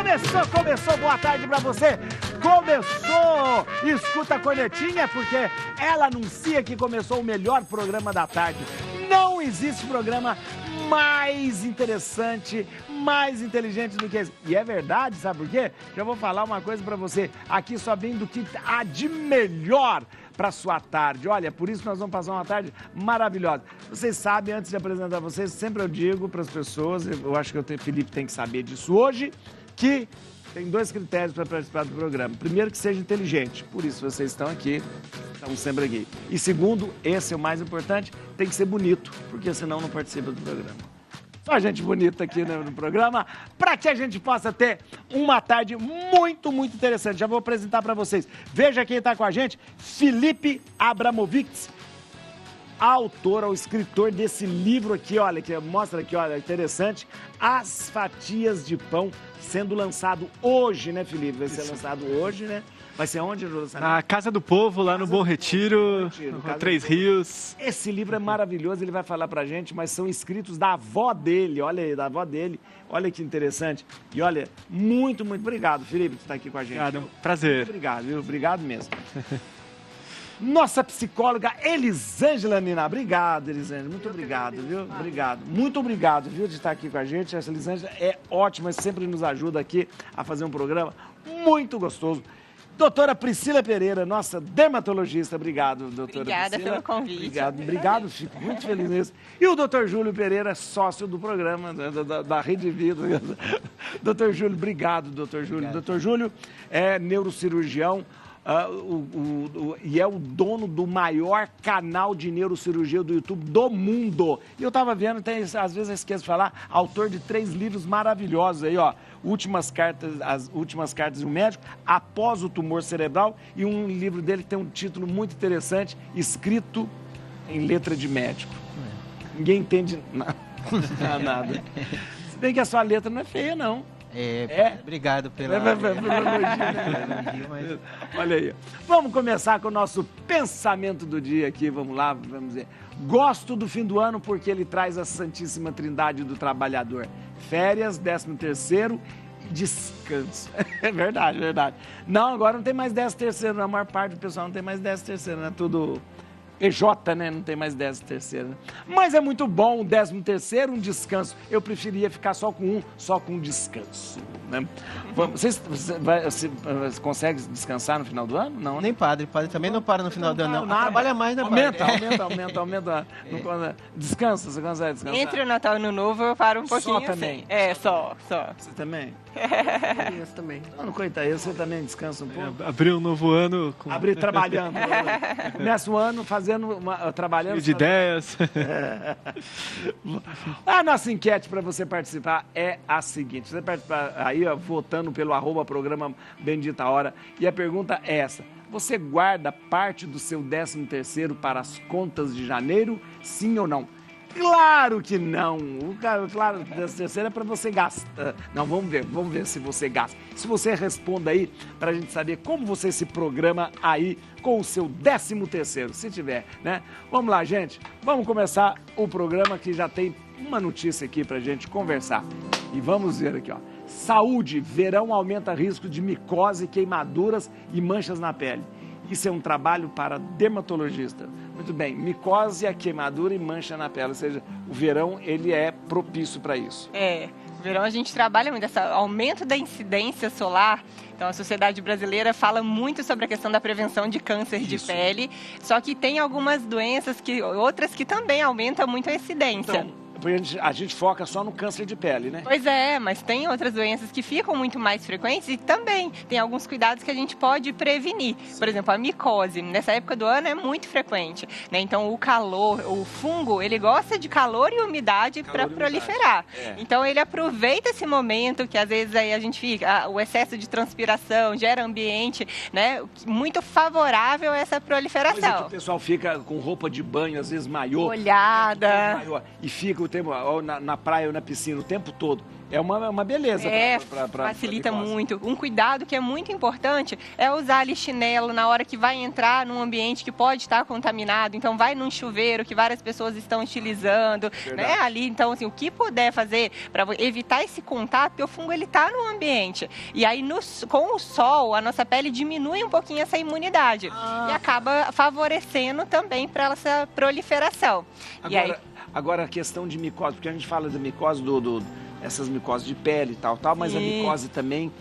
Começou, boa tarde pra você. Começou, escuta a cornetinha, porque ela anuncia que começou o melhor programa da tarde. Não existe programa mais interessante, mais inteligente do que esse. E é verdade, sabe por quê? Já vou falar uma coisa pra você. Aqui só vem do que há de melhor para sua tarde. Olha, por isso nós vamos passar uma tarde maravilhosa. Vocês sabem, antes de apresentar vocês, sempre eu digo para as pessoas, eu acho que o Felipe tem que saber disso hoje, que tem dois critérios para participar do programa. Primeiro, que seja inteligente. Por isso vocês estão aqui, estão sempre aqui. E segundo, esse é o mais importante, tem que ser bonito, porque senão não participa do programa. Só gente bonita aqui no programa, para que a gente possa ter uma tarde muito, muito interessante. Já vou apresentar para vocês. Veja quem está com a gente, Felipe Abramovics, autor ou escritor desse livro aqui, olha, que mostra aqui, olha, interessante, As Fatias de Pão, sendo lançado hoje, né, Felipe? Vai ser lançado hoje, né? Vai ser onde, na Casa do Povo, lá no Bom Retiro, Três Rios. Esse livro é maravilhoso, ele vai falar pra gente, mas são escritos da avó dele, olha aí, da avó dele. Olha que interessante. E olha, muito, muito obrigado, Felipe, por estar aqui com a gente. Obrigado, prazer. Muito obrigado, viu? Obrigado mesmo. Nossa psicóloga Elisângela Nina. Obrigado, Elisângela. Muito obrigado, viu? Obrigado. Muito obrigado, viu, de estar aqui com a gente. Essa Elisângela é ótima, sempre nos ajuda aqui a fazer um programa muito gostoso. Doutora Priscila Pereira, nossa dermatologista. Obrigado, doutora Obrigada Priscila. pelo convite. Obrigado, fico muito feliz nisso. E o doutor Júlio Pereira, sócio do programa, da Rede Vida. Doutor Júlio, obrigado, doutor Júlio. Doutor Júlio é neurocirurgião. E é o dono do maior canal de neurocirurgia do YouTube do mundo. E eu tava vendo, às vezes eu esqueço de falar, autor de 3 livros maravilhosos aí, ó. As últimas cartas de um médico, Após o tumor cerebral, e um livro dele que tem um título muito interessante, escrito em letra de médico. Ninguém entende nada. Se bem que a sua letra não é feia, não. Obrigado pela elogio. Olha aí. Vamos começar com o nosso pensamento do dia aqui. Vamos lá, vamos dizer. Gosto do fim do ano porque ele traz a Santíssima Trindade do Trabalhador. Férias, 13º e descanso. É verdade, é verdade. Não, agora não tem mais 13º. Na maior parte do pessoal não tem mais 13º, né? Tudo PJ, né? Não tem mais 13º. Mas é muito bom o 13º, um descanso. Eu preferia ficar só com um descanso, né? Você consegue descansar no final do ano? Não, nem padre também não para no final do ano, não. Trabalha mais, né, aumenta. Descansa, você consegue descansar? Entre o Natal e o Ano Novo eu paro um pouquinho. Só também? Só. Você também? Eu também. Não, coitado, você também descansa um pouco? Abrir um novo ano com... Abrir trabalhando. Começa o ano trabalhando. De ideias. A nossa enquete para você participar é a seguinte. Você participa aí, ó, votando pelo @programa Bendita Hora. E a pergunta é essa. Você guarda parte do seu 13º para as contas de janeiro? Sim ou não? Claro que não. Claro, 13º é para você gastar. Não, vamos ver se você gasta. Se você responda aí, para a gente saber como você se programa aí com o seu 13º, se tiver, né? Vamos lá, gente. Vamos começar o programa que já tem uma notícia aqui para a gente conversar. E vamos ver aqui, ó. Saúde, verão aumenta risco de micose, queimaduras e manchas na pele. Isso é um trabalho para dermatologista. Muito bem, micose, a queimadura e mancha na pele, ou seja, o verão ele é propício para isso. No verão a gente trabalha muito esse aumento da incidência solar. Então a Sociedade Brasileira fala muito sobre a questão da prevenção de câncer de pele, só que tem algumas doenças, outras que também aumentam muito a incidência. Então, a gente foca só no câncer de pele, né? Pois é, mas tem outras doenças que ficam muito mais frequentes e também tem alguns cuidados que a gente pode prevenir. Por exemplo, a micose, nessa época do ano é muito frequente, né? Então o calor, o fungo, ele gosta de calor e umidade para proliferar. Então ele aproveita esse momento que às vezes aí a gente fica, o excesso de transpiração gera ambiente, né, muito favorável a essa proliferação. Pois é que o pessoal fica com roupa de banho, às vezes maiô. Molhada. E fica o tempo, ou na praia ou na piscina o tempo todo, é uma beleza. Facilita muito. Um cuidado que é muito importante é usar ali chinelo na hora que vai entrar num ambiente que pode estar contaminado. Então, vai num chuveiro que várias pessoas estão utilizando, né? Ali, então, assim, o que puder fazer para evitar esse contato, porque o fungo ele está no ambiente. E aí, com o sol, a nossa pele diminui um pouquinho essa imunidade e acaba favorecendo também para essa proliferação. Agora, a questão de micose, porque a gente fala da micose essas micoses de pele e tal, mas a micose também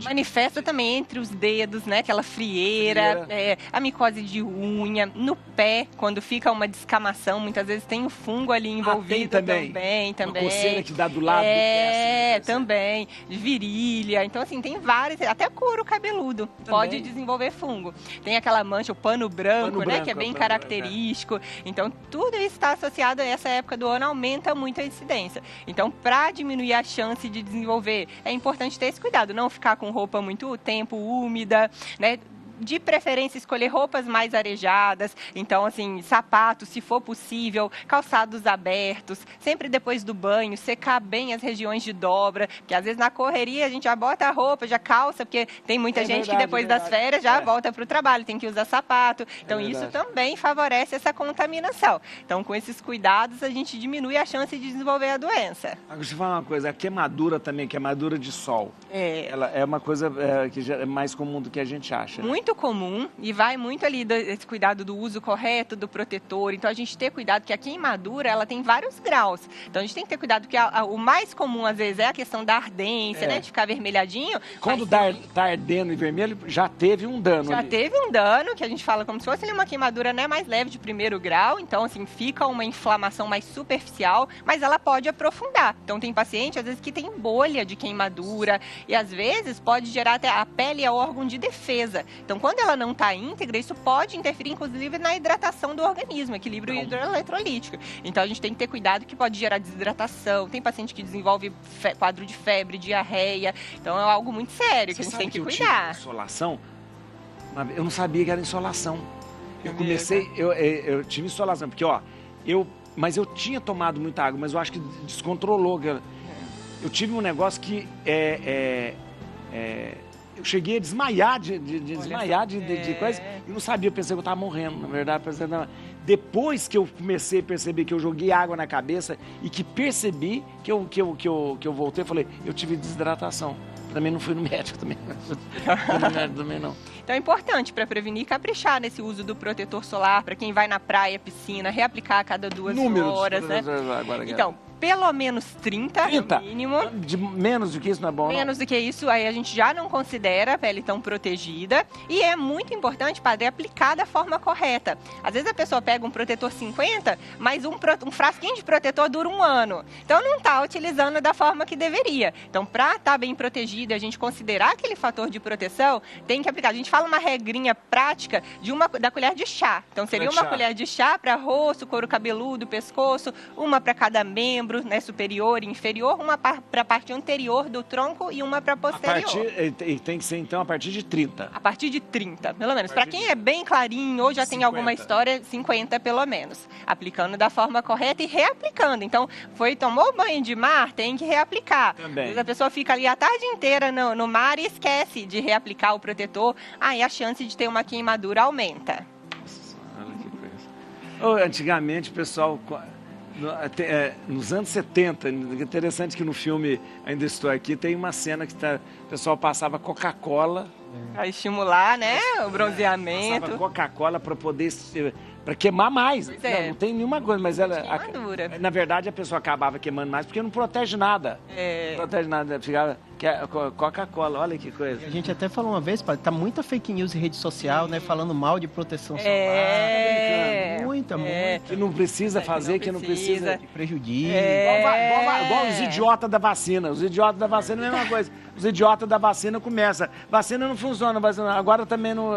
manifesta também entre os dedos, né? Aquela frieira, a micose de unha, no pé, quando fica uma descamação, muitas vezes tem o fungo ali envolvido também. Uma coceira que dá do lado do pé. Assim, também. De virilha. Então, assim, tem várias, até couro cabeludo pode desenvolver fungo. Tem aquela mancha, o pano branco, né? Que é bem característico. Então, tudo isso está associado a essa época do ano, aumenta muito a incidência. Então, para diminuir a chance de desenvolver, é importante ter esse cuidado, não ficar com roupa muito tempo úmida, né? De preferência, escolher roupas mais arejadas, então, assim, sapatos, se for possível, calçados abertos, sempre depois do banho, secar bem as regiões de dobra, porque às vezes na correria a gente já bota a roupa, já calça, porque tem muita gente que depois das férias já volta para o trabalho, tem que usar sapato, então isso também favorece essa contaminação. Então, com esses cuidados, a gente diminui a chance de desenvolver a doença. Agora, deixa eu falar uma coisa, a queimadura também, queimadura de sol, ela é uma coisa que já é mais comum do que a gente acha. Muito comum e vai muito ali desse cuidado do uso correto do protetor. Então, a gente ter cuidado que a queimadura, ela tem vários graus. Então, a gente tem que ter cuidado que o mais comum, às vezes, é a questão da ardência, né? De ficar vermelhadinho. Quando tá ardendo e vermelho, já teve um dano. Já teve um dano, que a gente fala como se fosse uma queimadura, né, mais leve de primeiro grau. Então, assim, fica uma inflamação mais superficial, mas ela pode aprofundar. Então, tem paciente, às vezes, que tem bolha de queimadura e, às vezes, pode gerar até a pele é órgão de defesa. Então, quando ela não está íntegra, isso pode interferir, inclusive, na hidratação do organismo, equilíbrio hidroeletrolítico. Então, a gente tem que ter cuidado que pode gerar desidratação. Tem paciente que desenvolve quadro de febre, diarreia. Então, é algo muito sério que a gente tem que cuidar. Insolação? Eu não sabia que era insolação. Eu tive insolação, porque, mas eu tinha tomado muita água, mas eu acho que descontrolou. Eu tive um negócio que eu cheguei a desmaiar de coisa e não sabia, eu pensei que eu estava morrendo, na verdade. Depois que eu comecei a perceber que eu joguei água na cabeça e que percebi que eu voltei, eu falei, eu tive desidratação. Também não fui no médico, também não. Então é importante para prevenir caprichar nesse uso do protetor solar, para quem vai na praia, piscina, reaplicar a cada 2 horas, né? Então, pelo menos 30 no mínimo. De menos do que isso não é bom, Menos do que isso, aí a gente já não considera a pele tão protegida. E é muito importante, padre, aplicar da forma correta. Às vezes a pessoa pega um protetor 50, mas um frasquinho de protetor dura 1 ano. Então não está utilizando da forma que deveria. Então, para estar bem protegido e a gente considerar aquele fator de proteção, tem que aplicar. A gente fala uma regrinha prática da colher de chá. Então, seria uma colher de chá para rosto, couro cabeludo, pescoço, uma para cada membro, né, superior e inferior, uma para a parte anterior do tronco e uma para posterior. Tem que ser, então, a partir de 30. A partir de 30, pelo menos. Para quem é bem clarinho ou já 50. Tem alguma história, 50 pelo menos. Aplicando da forma correta e reaplicando. Então, tomou banho de mar, tem que reaplicar. Também. A pessoa fica ali a tarde inteira no mar e esquece de reaplicar o protetor. Aí a chance de ter uma queimadura aumenta. Nossa, olha que coisa. Antigamente, o pessoal... nos anos 70, interessante que no filme Ainda Estou Aqui, tem uma cena que o pessoal passava Coca-Cola. Para estimular, né, o bronzeamento. Passava Coca-Cola para poder... para queimar mais. Não tem nenhuma coisa, mas na verdade a pessoa acabava queimando mais porque não protege nada. Não protege nada, ficava Coca-Cola, olha que coisa. A gente até falou uma vez, tá muita fake news em rede social, né, falando mal de proteção solar. Muita. Que não precisa fazer, que não precisa. Que prejudica. Igual os idiotas da vacina. Os idiotas da vacina é a mesma coisa. Os idiotas da vacina começam. Vacina não funciona, agora também não...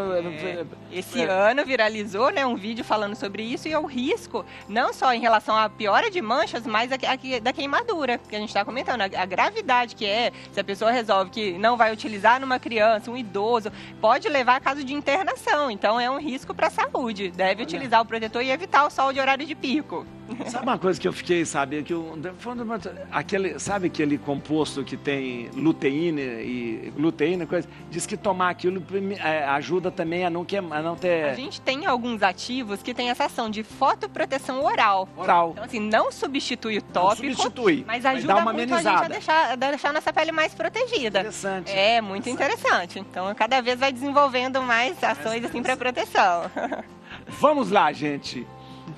Esse ano viralizou, né, um vídeo falando sobre isso e o risco, não só em relação à piora de manchas, mas da queimadura, que a gente está comentando. A gravidade que se a pessoa resolve que não vai utilizar numa criança, um idoso, pode levar a caso de internação. Então, é um risco para a saúde. Deve utilizar o protetor e evitar o sol de horário de pico. Sabe uma coisa que eu fiquei sabendo? Sabe aquele composto que tem luteína, coisa? Diz que tomar aquilo ajuda também a não ter... A gente tem alguns ativos que tem essa ação de fotoproteção oral. Então, assim, não substitui o tópico, mas ajuda muito a gente a deixar nossa pele mais protegida. Interessante. É, muito interessante. Então, cada vez vai desenvolvendo mais ações assim para proteção. Vamos lá, gente.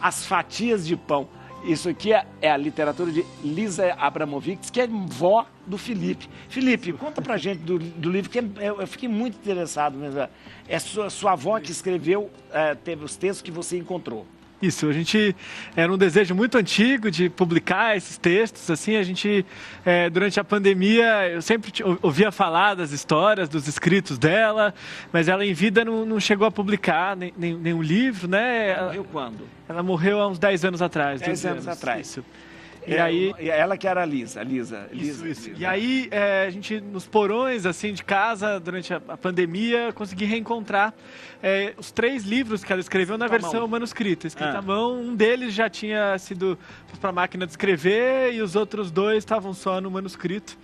As fatias de pão. Isso aqui é a literatura de Lisa Abramovic, que é vó do Felipe. Felipe, conta pra gente do livro, que eu fiquei muito interessado mesmo. É sua avó que escreveu, teve os textos que você encontrou. Isso, era um desejo muito antigo de publicar esses textos, assim, a gente, durante a pandemia, eu sempre ouvia falar das histórias, dos escritos dela, mas ela em vida não chegou a publicar nenhum livro, né? Ela morreu quando? Ela morreu há uns 10 anos atrás. 10 anos atrás. Isso. E aí, ela que era a Lisa. Isso. E aí, a gente, nos porões, assim, de casa, durante a pandemia, consegui reencontrar os 3 livros que ela escreveu na versão manuscrita, escrita à mão. Um deles já tinha sido para a máquina de escrever e os outros 2 estavam só no manuscrito.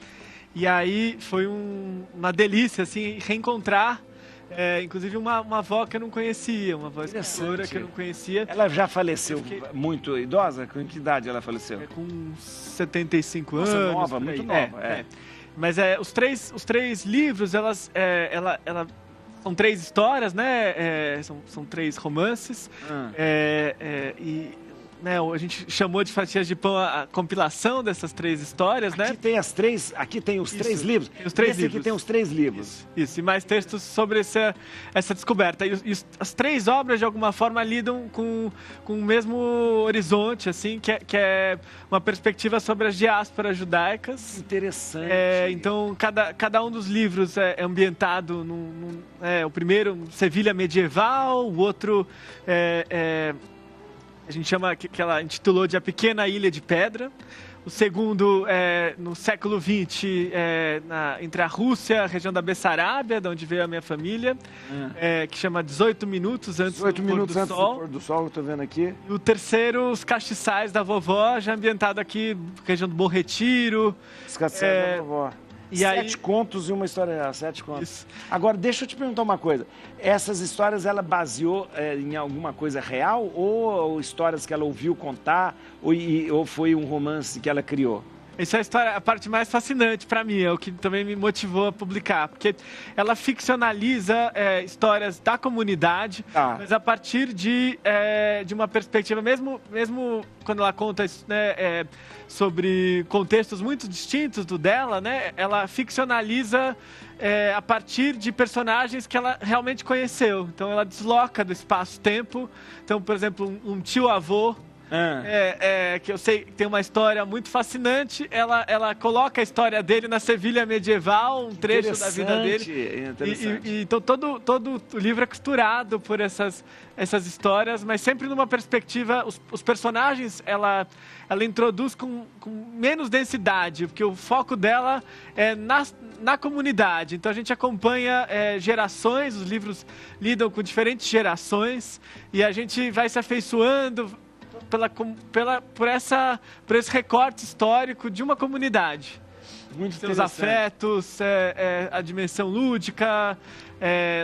E aí, foi uma delícia, assim, reencontrar. Inclusive uma avó que eu não conhecia, uma avó escritora que eu não conhecia. Ela já faleceu muito idosa? Com que idade ela faleceu? Com 75 Nossa, anos. Nova, muito nova. Mas os três livros, são 3 histórias, né? São 3 romances. Né, a gente chamou de Fatias de Pão a compilação dessas 3 histórias, aqui né? Aqui tem os 3 livros. Tem os 3 livros. Aqui tem os 3 livros. Isso, e mais textos sobre essa descoberta. E as 3 obras, de alguma forma, lidam com o mesmo horizonte, assim, que é uma perspectiva sobre as diásporas judaicas. Interessante. Então, cada um dos livros é ambientado o primeiro, Sevilha medieval, o outro a gente chama, que ela intitulou de A Pequena Ilha de Pedra. O segundo no século XX, entre a Rússia e a região da Bessarábia, de onde veio a minha família, que chama 18 minutos antes do pôr do sol. Eu estou vendo aqui. E o terceiro, Os Castiçais da Vovó, já ambientado aqui, região do Bom Retiro. Os Castiçais da Vovó. E 7 contos e uma história real, 7 contos. Isso. Agora, deixa eu te perguntar uma coisa. Essas histórias, ela baseou em alguma coisa real ou histórias que ela ouviu contar ou foi um romance que ela criou? Essa é a parte mais fascinante para mim, é o que também me motivou a publicar, porque ela ficcionaliza histórias da comunidade, mas a partir de uma perspectiva, mesmo quando ela conta sobre contextos muito distintos do dela, né, ela ficcionaliza a partir de personagens que ela realmente conheceu. Então ela desloca do espaço-tempo. Então, por exemplo, um tio-avô, que eu sei que tem uma história muito fascinante, ela coloca a história dele na Sevilha medieval, um trecho da vida dele. Então todo o livro é costurado por essas histórias, mas sempre numa perspectiva, os personagens ela introduz com menos densidade, porque o foco dela é na comunidade. Então a gente acompanha gerações, os livros lidam com diferentes gerações e a gente vai se afeiçoando por esse recorte histórico de uma comunidade. Muito seus afetos, a dimensão lúdica,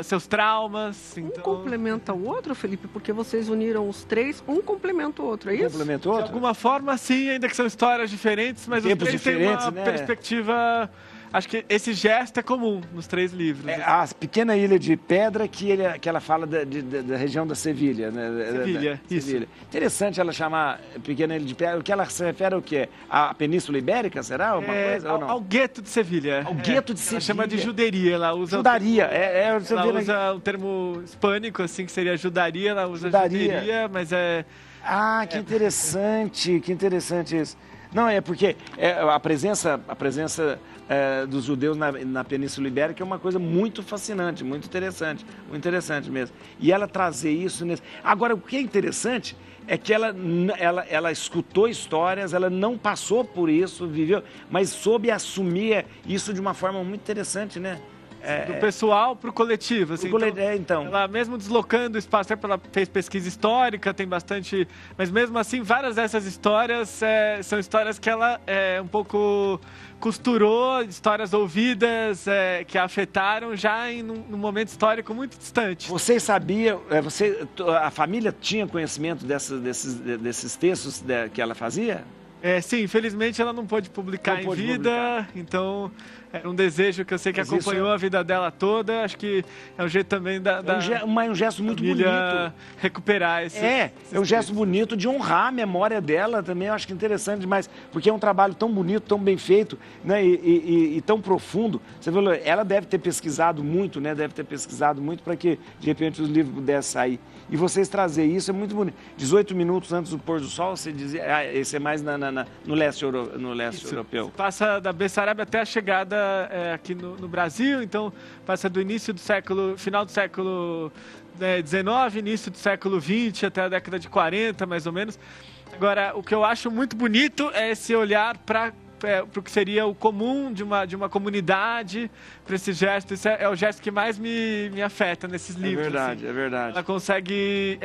seus traumas. Um complementa o outro, Felipe, porque vocês uniram os 3, um complementa o outro, é isso? Complementa o outro? De alguma forma, sim, ainda que são histórias diferentes, mas os 3 têm uma perspectiva... Acho que esse gesto é comum nos 3 livros. A Pequena Ilha de Pedra, que ela fala da região da Sevilha. Né? Sevilha, isso. Sevilha. Interessante ela chamar Pequena Ilha de Pedra. O que ela se refere ao quê? À Península Ibérica, será? Alguma coisa, ou não? Ao gueto de Sevilha. Ao gueto de Sevilha. Ela chama de juderia. Ela usa judaria. Ela usa um termo hispânico, assim, que seria judaria. Ela usa juderia, mas que interessante isso. Não, é porque a presença dos judeus na Península Ibérica é uma coisa muito fascinante, muito interessante mesmo. E ela trazer isso... Agora, o que é interessante é que ela escutou histórias, ela não passou por isso, viveu, mas soube assumir isso de uma forma muito interessante, né? do pessoal para o coletivo. Assim, então. Ela mesmo deslocando o espaço, ela fez pesquisa histórica, tem bastante... Mas mesmo assim, várias dessas histórias são histórias que ela um pouco costurou, histórias ouvidas que a afetaram já num momento histórico muito distante. Vocês sabiam, a família tinha conhecimento desses textos que ela fazia? Sim, infelizmente ela não pôde publicar em vida, então era um desejo que eu sei que acompanhou a vida dela toda. Acho que é um jeito também um gesto muito bonito. Recuperar esse. É um gesto bonito de honrar a memória dela também. Eu acho que é interessante demais, porque é um trabalho tão bonito, tão bem feito, né, e tão profundo. Você falou, ela deve ter pesquisado muito, né? Deve ter pesquisado muito para que de repente os livros pudessem sair. E vocês trazer isso é muito bonito. 18 minutos antes do pôr do sol, você dizia, esse é mais no leste europeu. Passa da Bessarabia até a chegada aqui no Brasil, então passa do início do final do século XIX, início do século XX, até a década de 40, mais ou menos. Agora, o que eu acho muito bonito é esse olhar para o que seria o comum de uma comunidade, para esse gesto. Isso é o gesto que mais me afeta nesses livros. É verdade. Ela consegue,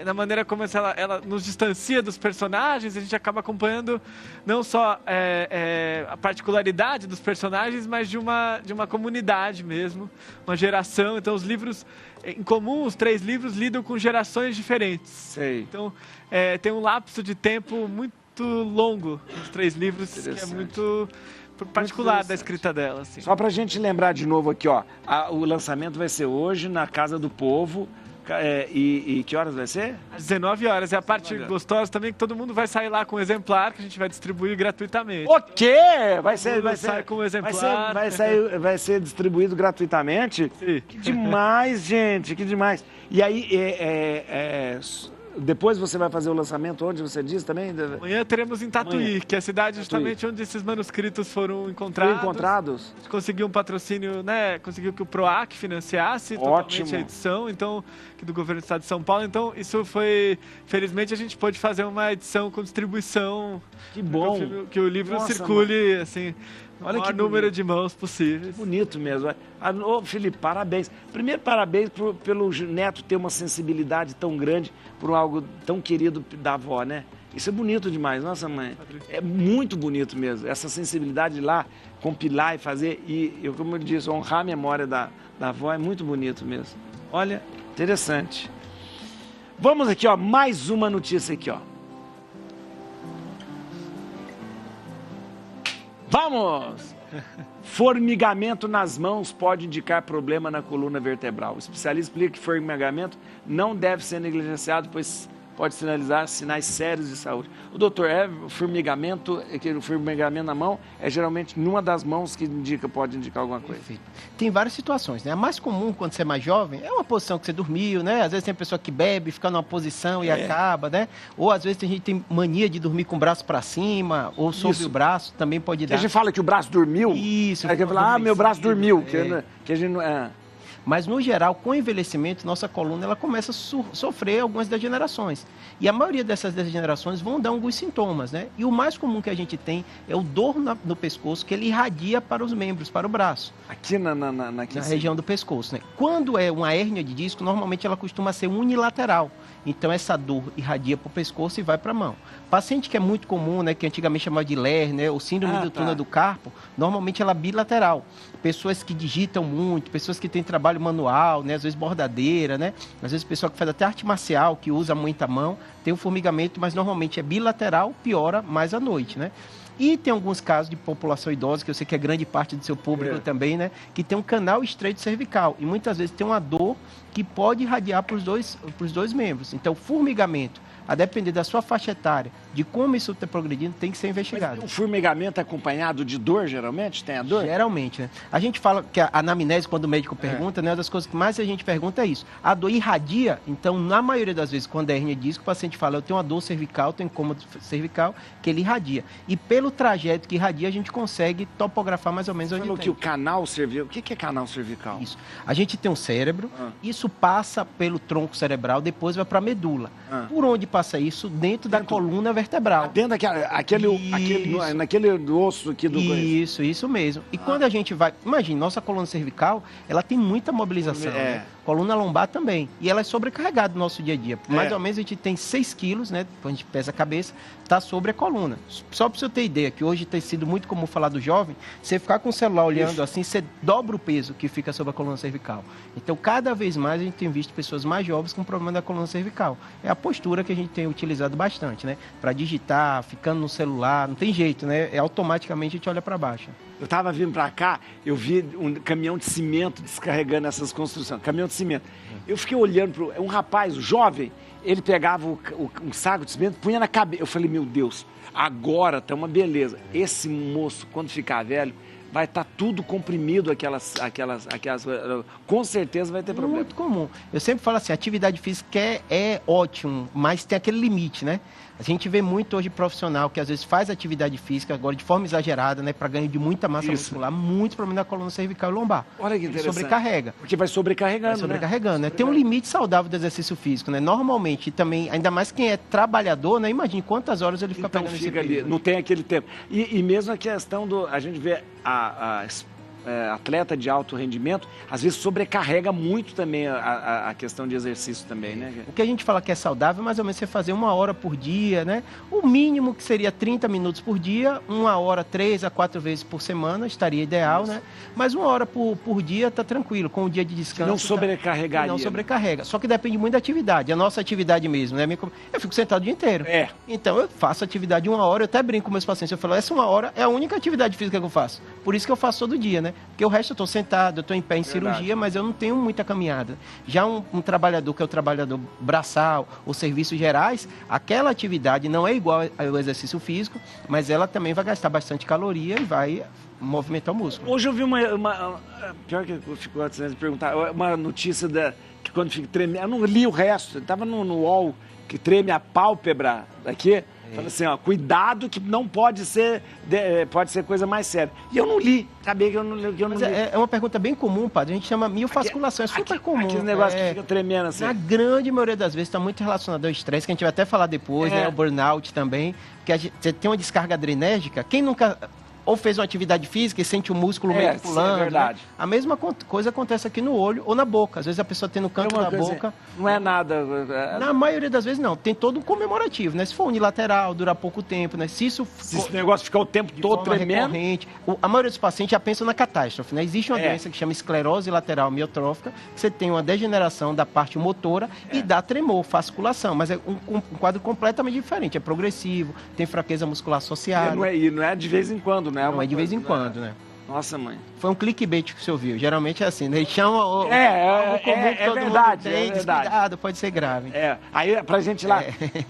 na maneira como ela nos distancia dos personagens, a gente acaba acompanhando não só a particularidade dos personagens, mas de uma comunidade mesmo, uma geração. Então, os livros, em comum, os 3 livros lidam com gerações diferentes. Sei. Então, tem um lapso de tempo muito longo nos 3 livros, que é muito particular da escrita dela. Assim. Só pra gente lembrar de novo aqui, ó, o lançamento vai ser hoje na Casa do Povo, e que horas vai ser? Às 19 horas, e a parte gostosa também é que todo mundo vai sair lá com um exemplar que a gente vai distribuir gratuitamente. O quê? Vai ser com um exemplar. Vai ser distribuído gratuitamente? Sim. Que demais, gente, que demais. E aí, depois você vai fazer o lançamento onde você disse também? Amanhã teremos em Tatuí, que é a cidade justamente onde esses manuscritos foram encontrados. A gente conseguiu um patrocínio, né? Conseguiu que o PROAC financiasse totalmente a edição, então, aqui do governo do estado de São Paulo. Então, isso foi... Felizmente, a gente pôde fazer uma edição com distribuição. Que bom! Que o livro circule, assim... Olha que número de mãos possíveis. Bonito mesmo. Ô, Felipe, parabéns. Primeiro, parabéns pelo neto ter uma sensibilidade tão grande por algo tão querido da avó, né? Isso é bonito demais, nossa mãe. É muito bonito mesmo. Essa sensibilidade de lá, compilar e fazer. E eu, como eu disse, honrar a memória da avó é muito bonito mesmo. Olha, interessante. Vamos aqui, ó, mais uma notícia aqui, ó. Vamos! Formigamento nas mãos pode indicar problema na coluna vertebral. O especialista explica que formigamento não deve ser negligenciado, pois pode sinalizar sinais sérios de saúde. O doutor, o formigamento na mão é geralmente numa das mãos que pode indicar alguma coisa. Perfeito. Tem várias situações, né? A mais comum quando você é mais jovem é uma posição que você dormiu, né? Às vezes tem pessoa que bebe, fica numa posição e acaba, né? Ou às vezes tem gente que tem mania de dormir com o braço para cima ou sobre o braço, também pode dar. A gente fala que o braço dormiu. Isso. Aí que fala, meu braço dormiu. Que a gente não... Mas, no geral, com o envelhecimento, nossa coluna ela começa a sofrer algumas degenerações. E a maioria dessas degenerações vão dar alguns sintomas, né? E o mais comum que a gente tem é o dor no pescoço, que ele irradia para os membros, para o braço. Aqui na região do pescoço, né? Quando é uma hérnia de disco, normalmente ela costuma ser unilateral. Então, essa dor irradia para o pescoço e vai para a mão. Paciente que é muito comum, né, que antigamente chamava de Lehr, né, ou síndrome do túnel do carpo, normalmente ela é bilateral. Pessoas que digitam muito, pessoas que têm trabalho manual, né, às vezes bordadeira, né, às vezes pessoa que faz até arte marcial, que usa muita mão, tem um formigamento, mas normalmente é bilateral, piora mais à noite, né. E tem alguns casos de população idosa, que eu sei que é grande parte do seu público também, né? Que tem um canal estreito cervical. E muitas vezes tem uma dor que pode irradiar para os dois membros. Então, formigamento, a depender da sua faixa etária, de como isso está progredindo, tem que ser investigado. Mas o formigamento é acompanhado de dor, geralmente? Tem a dor? Geralmente, né? A gente fala que a anamnese, quando o médico pergunta, né? Uma das coisas que mais a gente pergunta é isso. A dor irradia, então, na maioria das vezes, quando é hérnia de disco, o paciente fala, eu tenho uma dor cervical, tenho incômodo cervical, que ele irradia. E pelo pelo trajeto que irradia, a gente consegue topografar mais ou menos onde Falou tem. que o canal cervical... O que é canal cervical? Isso. A gente tem um cérebro, isso passa pelo tronco cerebral, depois vai para a medula. Por onde passa isso? Dentro da coluna vertebral. Dentro naquele osso aqui do... Isso mesmo. E quando a gente vai... Imagine, nossa coluna cervical, ela tem muita mobilização, né? Coluna lombar também. E ela é sobrecarregada no nosso dia a dia. Mais ou menos a gente tem 6 quilos, né? Quando a gente pesa a cabeça, está sobre a coluna. Só para você ter ideia, que hoje tem sido muito comum falar do jovem, você ficar com o celular olhando assim, você dobra o peso que fica sobre a coluna cervical. Então, cada vez mais a gente tem visto pessoas mais jovens com problema da coluna cervical. É a postura que a gente tem utilizado bastante, né? Para digitar, ficando no celular, não tem jeito, né? Automaticamente a gente olha para baixo. Eu estava vindo para cá, eu vi um caminhão de cimento descarregando essas construções. Caminhão de cimento. Eu fiquei olhando para um rapaz, um jovem, ele pegava um saco de cimento, punha na cabeça. Eu falei, meu Deus, agora tá uma beleza. Esse moço, quando ficar velho, vai estar tudo comprimido, aquelas... Com certeza vai ter problema. Muito comum. Eu sempre falo assim, atividade física é ótimo, mas tem aquele limite, né? A gente vê muito hoje profissional que às vezes faz atividade física, agora de forma exagerada, né? Para ganho de muita massa muscular, muito problema na coluna cervical e lombar. Olha que interessante. Sobrecarrega. Porque vai sobrecarregando, né? Tem um limite saudável do exercício físico, né? Normalmente, também, ainda mais quem é trabalhador, né? Imagine quantas horas ele fica pegando esse ali, peso. não tem aquele tempo. E mesmo a questão do... A gente vê atleta de alto rendimento, às vezes sobrecarrega muito também a questão de exercício também, né? O que a gente fala que é saudável, mais ou menos você fazer 1 hora por dia, né? O mínimo que seria 30 minutos por dia, 1 hora 3 a 4 vezes por semana, estaria ideal, né? Mas 1 hora por dia tá tranquilo, com o dia de descanso. Não sobrecarregaria. Não sobrecarrega. Só que depende muito da atividade, a nossa atividade mesmo, né? Eu fico sentado o dia inteiro. Então eu faço atividade 1 hora, eu até brinco com meus pacientes, eu falo, essa 1 hora é a única atividade física que eu faço. Por isso que eu faço todo dia, né? Porque o resto eu estou sentado, eu estou em pé em cirurgia, mas eu não tenho muita caminhada. Já um trabalhador que é o trabalhador braçal ou serviços gerais, aquela atividade não é igual ao exercício físico, mas ela também vai gastar bastante caloria e vai movimentar o músculo. Hoje eu vi pior que eu fico antes de perguntar, uma notícia que quando fica tremendo, eu não li o resto, estava no UOL, que treme a pálpebra daqui. Fala assim, ó, cuidado que não pode ser coisa mais séria. E eu não li, sabia que eu não li. É uma pergunta bem comum, padre. A gente chama miofasculação, é super comum. Aquele negócio que fica tremendo assim. Na grande maioria das vezes está muito relacionado ao estresse, que a gente vai até falar depois, né? O burnout também, que você tem uma descarga adrenérgica. Quem nunca... ou fez uma atividade física e sente o músculo meio pulando. É verdade. Né? A mesma coisa acontece aqui no olho ou na boca. Às vezes a pessoa tem no canto da boca. Não é nada. Na maioria das vezes não. Tem todo um comemorativo, né? Se for unilateral, durar pouco tempo, né? Se esse negócio ficar o tempo todo tremendo. A maioria dos pacientes já pensa na catástrofe, né? Existe uma doença que chama esclerose lateral miotrófica, que você tem uma degeneração da parte motora e dá tremor, fasciculação. Mas é um quadro completamente diferente. É progressivo, tem fraqueza muscular associada. E não é de vez em quando. Não, é de vez em quando, né? Nossa, mãe. Foi um clickbait que você ouviu. Geralmente é assim, né? Eles chamam algo comum que todo verdade, mundo tem, descuidado, pode ser grave. Aí pra gente lá,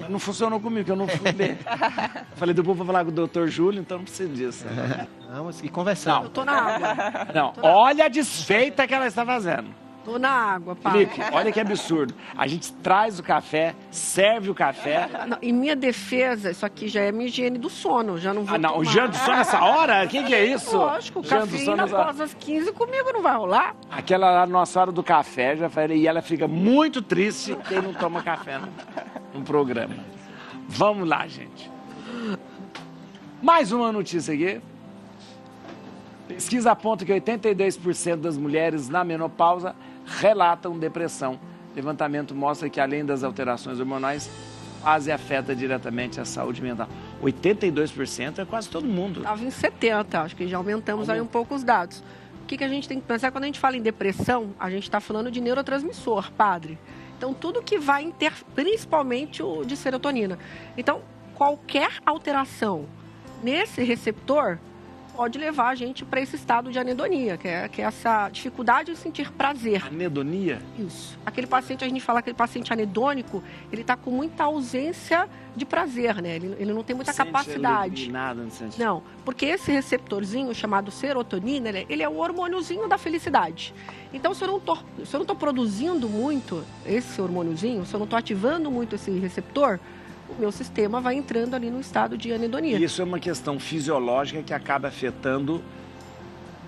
não funcionou comigo, que eu não fui ler. Falei, depois vou falar com o Dr. Júlio, então não precisa disso. Vamos ir conversando. Eu tô na água. Não, olha a desfeita que ela está fazendo. Tô na água, pai. Felipe, olha que absurdo. A gente traz o café, serve o café. Não, em minha defesa, isso aqui já é minha higiene do sono. Já não vou tomar. O higiene do sono nessa hora? O que é isso? Lógico, o cafeína após as 15 comigo não vai rolar. Aquela lá, nossa hora do café, já falei, e ela fica muito triste quem não toma café no programa. Vamos lá, gente. Mais uma notícia aqui. Pesquisa aponta que 82% das mulheres na menopausa relatam depressão. Levantamento mostra que, além das alterações hormonais, quase afeta diretamente a saúde mental. 82% é quase todo mundo. Estava em 70%, acho que já aumentamos aí um pouco os dados. O que a gente tem que pensar quando a gente fala em depressão? A gente está falando de neurotransmissor, padre. Então, tudo que vai principalmente o de serotonina. Então, qualquer alteração nesse receptor pode levar a gente para esse estado de anedonia, que é essa dificuldade de sentir prazer. Anedonia? Isso. Aquele paciente, a gente fala, aquele paciente anedônico, ele está com muita ausência de prazer, né? Ele não tem muita capacidade. Nada, não sente. Não, porque esse receptorzinho chamado serotonina, ele é o hormôniozinho da felicidade. Então, se eu não tô produzindo muito esse hormôniozinho, se eu não estou ativando muito esse receptor, o meu sistema vai entrando ali no estado de anedonia. Isso é uma questão fisiológica que acaba afetando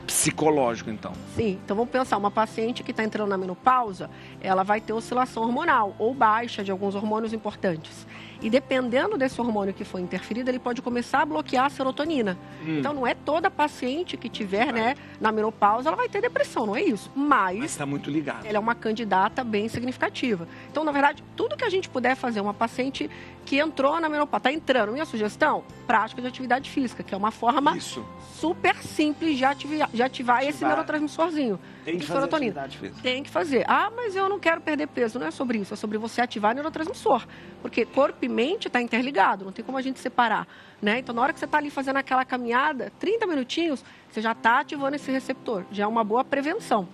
psicológico, então. Sim, então vamos pensar, uma paciente que está entrando na menopausa, ela vai ter oscilação hormonal ou baixa de alguns hormônios importantes. E dependendo desse hormônio que foi interferido, ele pode começar a bloquear a serotonina. Então não é toda paciente que tiver, né, na menopausa, ela vai ter depressão, não é isso. Mas está muito ligado. Ela é uma candidata bem significativa. Então, na verdade, tudo que a gente puder fazer, uma paciente que entrou na menopausa, está entrando, minha sugestão, prática de atividade física, que é uma forma super simples de ativar esse neurotransmissorzinho. Tem que fazer atividade física. Tem que fazer. Ah, mas eu não quero perder peso. Não é sobre isso, é sobre você ativar neurotransmissor. Porque corpo e mente está interligado, não tem como a gente separar. Né? Então, na hora que você está ali fazendo aquela caminhada, 30 minutinhos, você já está ativando esse receptor. Já é uma boa prevenção.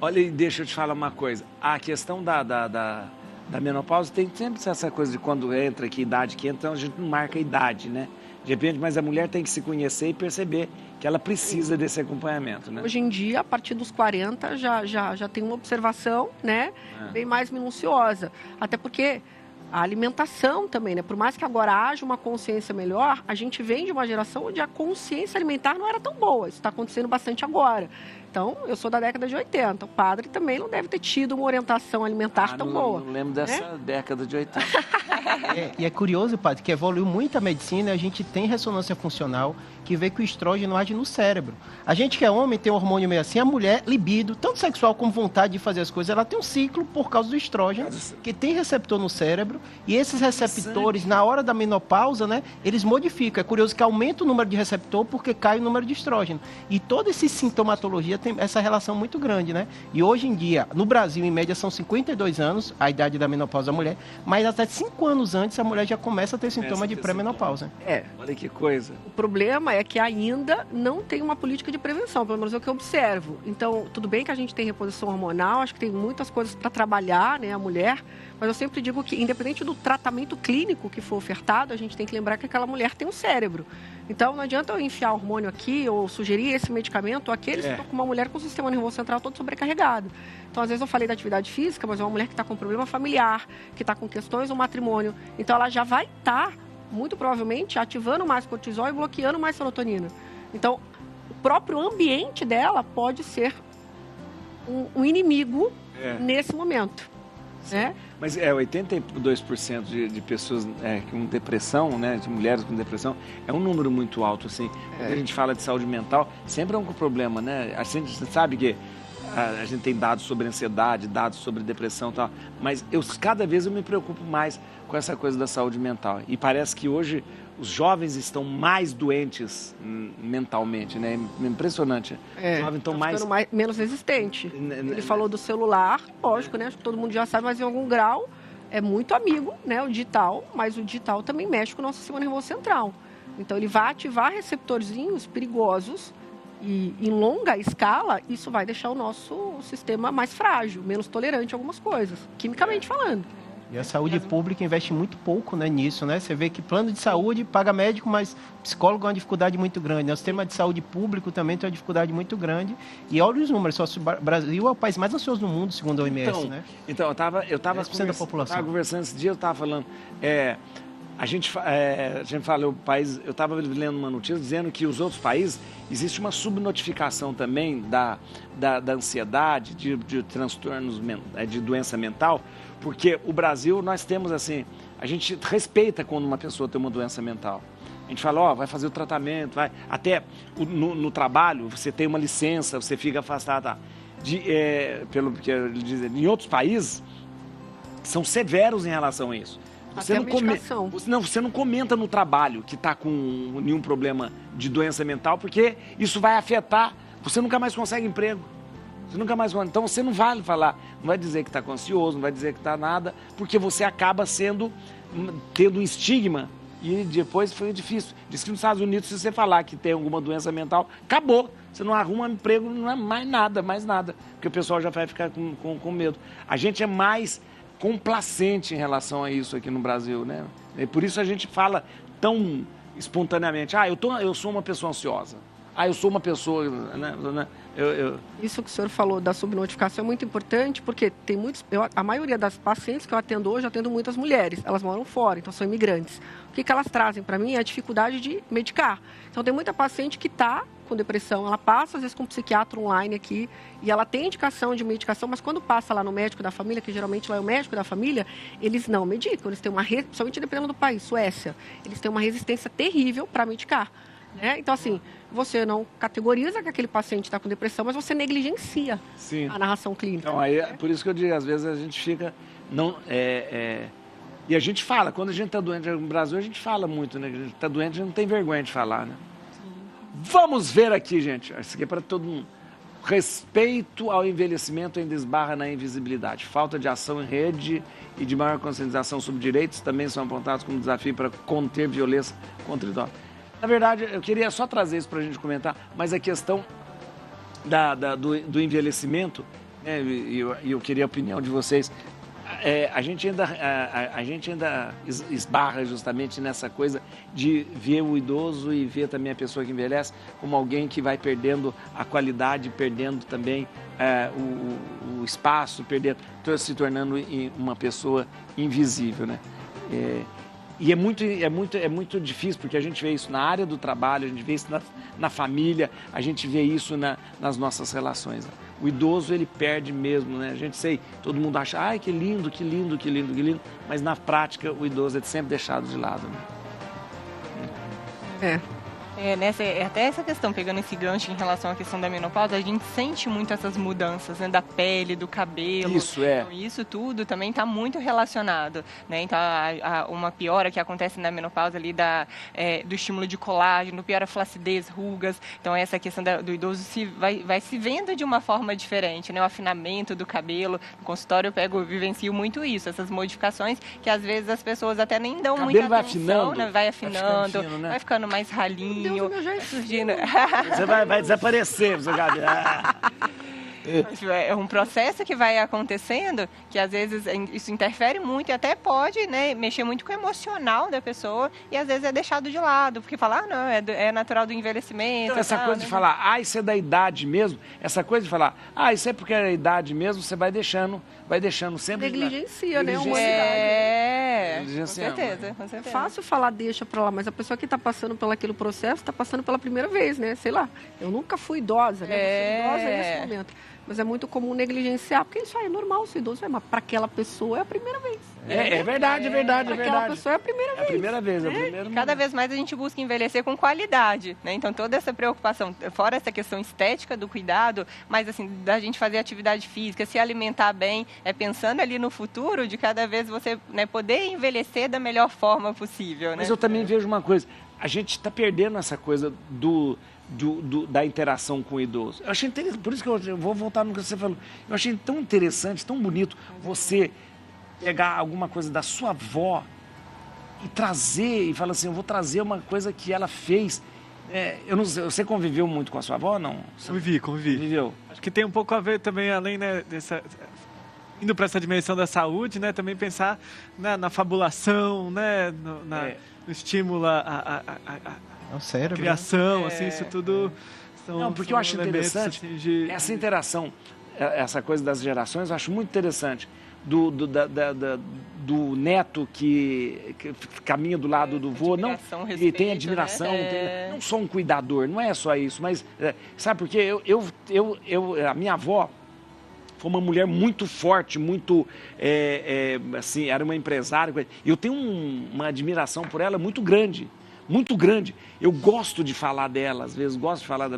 Olha, e deixa eu te falar uma coisa. A questão da menopausa tem sempre essa coisa de quando entra, que idade que entra, então a gente não marca a idade, né? De repente, mas a mulher tem que se conhecer e perceber que ela precisa desse acompanhamento, né? Hoje em dia, a partir dos 40, já tem uma observação, né? Bem mais minuciosa. Até porque a alimentação também, né? Por mais que agora haja uma consciência melhor, a gente vem de uma geração onde a consciência alimentar não era tão boa. Isso está acontecendo bastante agora. Então, eu sou da década de 80. O padre também não deve ter tido uma orientação alimentar tão boa. Não lembro dessa década de 80. E é curioso, padre, que evoluiu muito a medicina, a gente tem ressonância funcional que vê que o estrógeno age no cérebro. A gente que é homem tem um hormônio meio assim, a mulher, libido, tanto sexual como vontade de fazer as coisas, ela tem um ciclo por causa do estrógeno, que tem receptor no cérebro, e esses receptores, na hora da menopausa, né, eles modificam. É curioso que aumenta o número de receptor porque cai o número de estrógeno. E toda essa sintomatologia tem essa relação muito grande, né? E hoje em dia, no Brasil, em média, são 52 anos, a idade da menopausa da mulher, mas até 5 anos antes a mulher já começa a ter sintoma de pré-menopausa. Olha que coisa. O problema é que ainda não tem uma política de prevenção, pelo menos é o que eu observo. Então, tudo bem que a gente tem reposição hormonal, acho que tem muitas coisas para trabalhar, né, a mulher, mas eu sempre digo que, independente do tratamento clínico que for ofertado, a gente tem que lembrar que aquela mulher tem um cérebro. Então, não adianta eu enfiar hormônio aqui ou sugerir esse medicamento ou aquele, se eu estou com uma mulher com o sistema nervoso central todo sobrecarregado. Então, às vezes eu falei da atividade física, mas é uma mulher que está com problema familiar, que está com questões no matrimônio. Então, ela já vai estar, muito provavelmente, ativando mais cortisol e bloqueando mais serotonina. Então, o próprio ambiente dela pode ser um inimigo nesse momento. Né? Mas 82% de pessoas com depressão, né, de mulheres com depressão, é um número muito alto, assim. Quando a gente fala de saúde mental, sempre é um problema, né? A gente sabe que a gente tem dados sobre ansiedade, dados sobre depressão e tal, mas cada vez eu me preocupo mais com essa coisa da saúde mental. E parece que hoje os jovens estão mais doentes mentalmente, né? Impressionante. Os jovens estão menos resistente. Ele falou do celular, lógico, né? Acho que todo mundo já sabe, mas em algum grau é muito amigo, né? O digital, mas o digital também mexe com o nosso sistema nervoso central. Então ele vai ativar receptorzinhos perigosos e em longa escala isso vai deixar o nosso sistema mais frágil, menos tolerante a algumas coisas, quimicamente falando. E a saúde pública investe muito pouco, né, nisso, né? Você vê que plano de saúde paga médico, mas psicólogo é uma dificuldade muito grande, né? O sistema de saúde público também tem uma dificuldade muito grande. E olha os números, só o Brasil é o país mais ansioso do mundo, segundo a OMS, né? Então, eu estava conversando esse dia, eu estava falando... A gente fala, eu estava lendo uma notícia dizendo que os outros países, existe uma subnotificação também da ansiedade, de transtornos, de doença mental, porque o Brasil, nós temos assim, a gente respeita quando uma pessoa tem uma doença mental. A gente fala, vai fazer o tratamento, vai. Até no trabalho, você tem uma licença, você fica afastado. Tá? Pelo que ele diz, em outros países, são severos em relação a isso. Você não comenta no trabalho que está com nenhum problema de doença mental, porque isso vai afetar. Você nunca mais consegue emprego. Então você não vai falar, não vai dizer que está ansioso, não vai dizer que está nada, porque você acaba tendo um estigma e depois foi difícil. Diz que nos Estados Unidos, se você falar que tem alguma doença mental, acabou. Você não arruma emprego, não é mais nada, porque o pessoal já vai ficar com medo. A gente é mais complacente em relação a isso aqui no Brasil, né? E por isso a gente fala tão espontaneamente, eu sou uma pessoa ansiosa. eu sou uma pessoa, né? Isso que o senhor falou da subnotificação é muito importante, porque tem muitos, a maioria das pacientes que eu atendo hoje, eu atendo muitas mulheres, elas moram fora, então são imigrantes. O que elas trazem para mim é a dificuldade de medicar. Então tem muita paciente que está com depressão, ela passa às vezes com um psiquiatra online aqui, e ela tem indicação de medicação, mas quando passa lá no médico da família, que geralmente lá é o médico da família, eles não medicam, eles têm principalmente dependendo do país, Suécia, eles têm uma resistência terrível para medicar. Né? Então, assim, você não categoriza que aquele paciente está com depressão, mas você negligencia a narração clínica. Então, aí, por isso que eu digo, às vezes a gente fica... E a gente fala, quando a gente está doente no Brasil, a gente fala muito, né? A gente está doente, a gente não tem vergonha de falar, né? Vamos ver aqui, gente. Isso aqui é para todo mundo. Respeito ao envelhecimento ainda esbarra na invisibilidade. Falta de ação em rede e de maior conscientização sobre direitos também são apontados como desafio para conter violência contra idosos. Na verdade, eu queria só trazer isso para a gente comentar, mas a questão do envelhecimento, né, e eu queria a opinião de vocês, a gente ainda esbarra justamente nessa coisa de ver o idoso e ver também a pessoa que envelhece como alguém que vai perdendo a qualidade, perdendo também o espaço, se tornando uma pessoa invisível, né? E é muito difícil, porque a gente vê isso na área do trabalho, a gente vê isso na família, a gente vê isso nas nossas relações. O idoso, ele perde mesmo, né? A gente todo mundo acha, ai, que lindo, que lindo, que lindo, que lindo, mas na prática o idoso é sempre deixado de lado, né? Até essa questão, pegando esse gancho em relação à questão da menopausa, a gente sente muito essas mudanças, né, da pele, do cabelo. Então, isso tudo também está muito relacionado, né? Então, uma piora que acontece na menopausa ali do estímulo de colágeno, piora a flacidez, rugas. Então, essa questão do idoso vai se vendo de uma forma diferente, né? O afinamento do cabelo. No consultório eu vivencio muito isso, essas modificações que às vezes as pessoas até nem dão muita atenção, né? Vai afinando, né? Vai ficando mais ralinho. Surgindo. Você vai desaparecer, seu cabelo. É um processo que vai acontecendo, que às vezes isso interfere muito e até pode, né, mexer muito com o emocional da pessoa e às vezes é deixado de lado, porque falar, não, é natural do envelhecimento. Então, essa coisa de falar, isso é da idade mesmo, essa coisa de falar, isso é porque é da idade mesmo, você vai deixando sempre... Negligencia, né? Com certeza. É fácil falar deixa pra lá, mas a pessoa que está passando pelo aquele processo está passando pela primeira vez, né? Sei lá, eu nunca fui idosa, né? Vou ser idosa nesse momento. Mas é muito comum negligenciar, porque isso aí é normal, ser idoso, mas para aquela pessoa é a primeira vez. É verdade. Para aquela pessoa é a primeira vez. É a primeira vez, Cada vez mais a gente busca envelhecer com qualidade, né? Então toda essa preocupação, fora essa questão estética do cuidado, mas assim, da gente fazer atividade física, se alimentar bem, pensando ali no futuro, de cada vez você, né, poder envelhecer da melhor forma possível, né? Mas eu também vejo uma coisa, a gente está perdendo essa coisa da interação com o idoso. Eu achei interessante, por isso que eu vou voltar no que você falou. Eu achei tão interessante, tão bonito você pegar alguma coisa da sua avó e trazer, e falar assim, eu vou trazer uma coisa que ela fez. Eu não sei, você conviveu muito com a sua avó, não? Convivi. Conviveu? Acho que tem um pouco a ver também, além, né, indo para essa dimensão da saúde, né, também pensar, né, na fabulação, né, no estímulo o cérebro, criação, assim, isso tudo porque eu acho interessante assim, essa interação, essa coisa das gerações, eu acho muito interessante do neto que caminha do lado do vô, não, e tem admiração, né? Não só um cuidador, não é só isso, mas sabe por quê? A minha avó foi uma mulher muito forte, muito, assim, era uma empresária, e eu tenho uma admiração por ela muito grande. Muito grande. Eu gosto de falar dela, às vezes gosto de falar da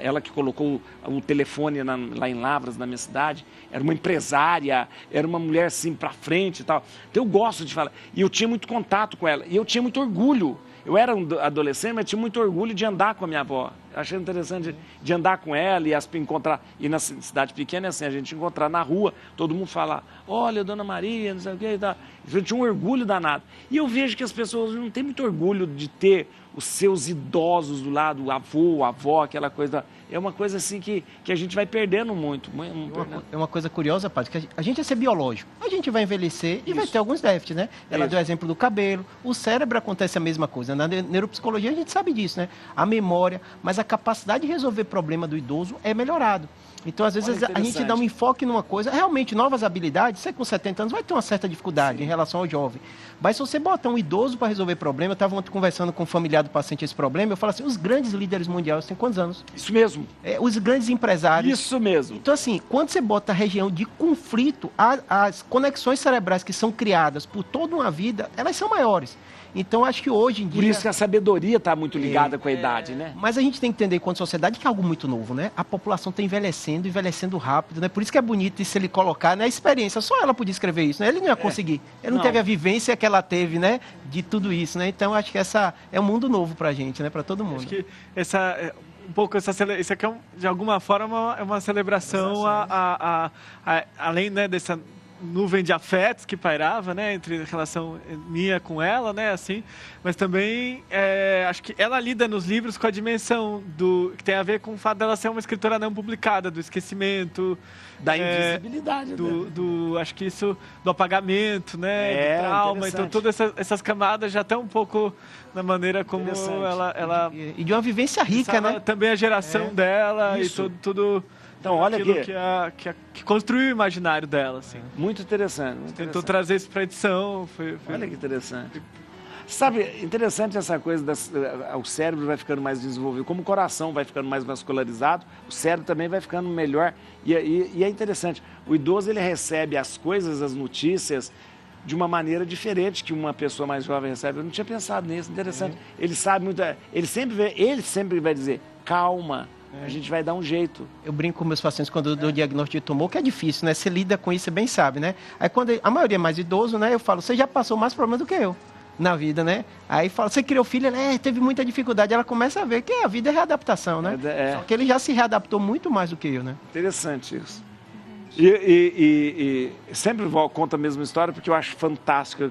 ela que colocou o telefone lá em Lavras, na minha cidade, era uma empresária, era uma mulher assim pra frente e tal. Então eu gosto de falar. E eu tinha muito contato com ela, e eu tinha muito orgulho. Eu era um adolescente, mas tinha muito orgulho de andar com a minha avó. Eu achei interessante de andar com ela e encontrar. E na cidade pequena é assim, a gente encontrar na rua, todo mundo fala, olha, Dona Maria, não sei o que e tal. Eu tinha um orgulho danado. E eu vejo que as pessoas não têm muito orgulho de ter os seus idosos do lado, o avô, a avó, aquela coisa. É uma coisa assim que a gente vai perdendo muito. É uma coisa curiosa, Padre, que a gente é ser biológico. A gente vai envelhecer e vai ter alguns déficits, né? Ela deu o exemplo do cabelo. O cérebro acontece a mesma coisa. Na neuropsicologia a gente sabe disso, né? A memória, mas a capacidade de resolver problema do idoso é melhorado. Então, às vezes, a gente dá um enfoque numa coisa, realmente, novas habilidades, você com 70 anos vai ter uma certa dificuldade em relação ao jovem. Mas se você botar um idoso para resolver problema, eu estava ontem conversando com um familiar do paciente esse problema, eu falo assim, os grandes líderes mundiais têm quantos anos? Isso mesmo. Os grandes empresários. Isso mesmo. Então, assim, quando você bota a região de conflito, as conexões cerebrais que são criadas por toda uma vida, elas são maiores. Então, acho que hoje em dia... Por isso que a sabedoria está muito ligada com a idade, né? Mas a gente tem que entender, enquanto sociedade, que é algo muito novo, né? A população está envelhecendo rápido, né? Por isso que é bonito se ele colocar, né? A experiência, só ela podia escrever isso, né? Ele não ia conseguir. Ele não teve a vivência que ela teve, né? De tudo isso, né? Então, acho que essa é um mundo novo pra gente, né? Pra todo mundo. Acho que isso aqui é, de alguma forma, é uma celebração além, né, dessa nuvem de afetos que pairava, né, entre a relação minha com ela, né, assim, mas também acho que ela lida nos livros com a dimensão que tem a ver com o fato dela ser uma escritora não publicada, do esquecimento, da invisibilidade, acho que isso, do apagamento, né, do trauma, então todas essas camadas já estão um pouco na maneira como ela e de uma vivência rica, né? Também a geração dela isso. E tudo. Então, olha que construiu o imaginário dela, assim. Muito interessante. Tentou trazer isso para a edição. Olha que interessante. Sabe, interessante essa coisa, o cérebro vai ficando mais desenvolvido, como o coração vai ficando mais vascularizado, o cérebro também vai ficando melhor. E é interessante, o idoso ele recebe as coisas, as notícias, de uma maneira diferente que uma pessoa mais jovem recebe. Eu não tinha pensado nisso, interessante. Ele sabe muito, ele sempre vai dizer, calma. A gente vai dar um jeito. Eu brinco com meus pacientes quando eu dou o diagnóstico de tumor, que é difícil, né? Você lida com isso, você bem sabe, né? Aí quando a maioria é mais idoso, né? Eu falo, você já passou mais problemas do que eu na vida, né? Aí fala, você criou filho, teve muita dificuldade. Ela começa a ver que a vida é readaptação, né? Só que ele já se readaptou muito mais do que eu, né? Interessante isso. E sempre conto a mesma história porque eu acho fantástico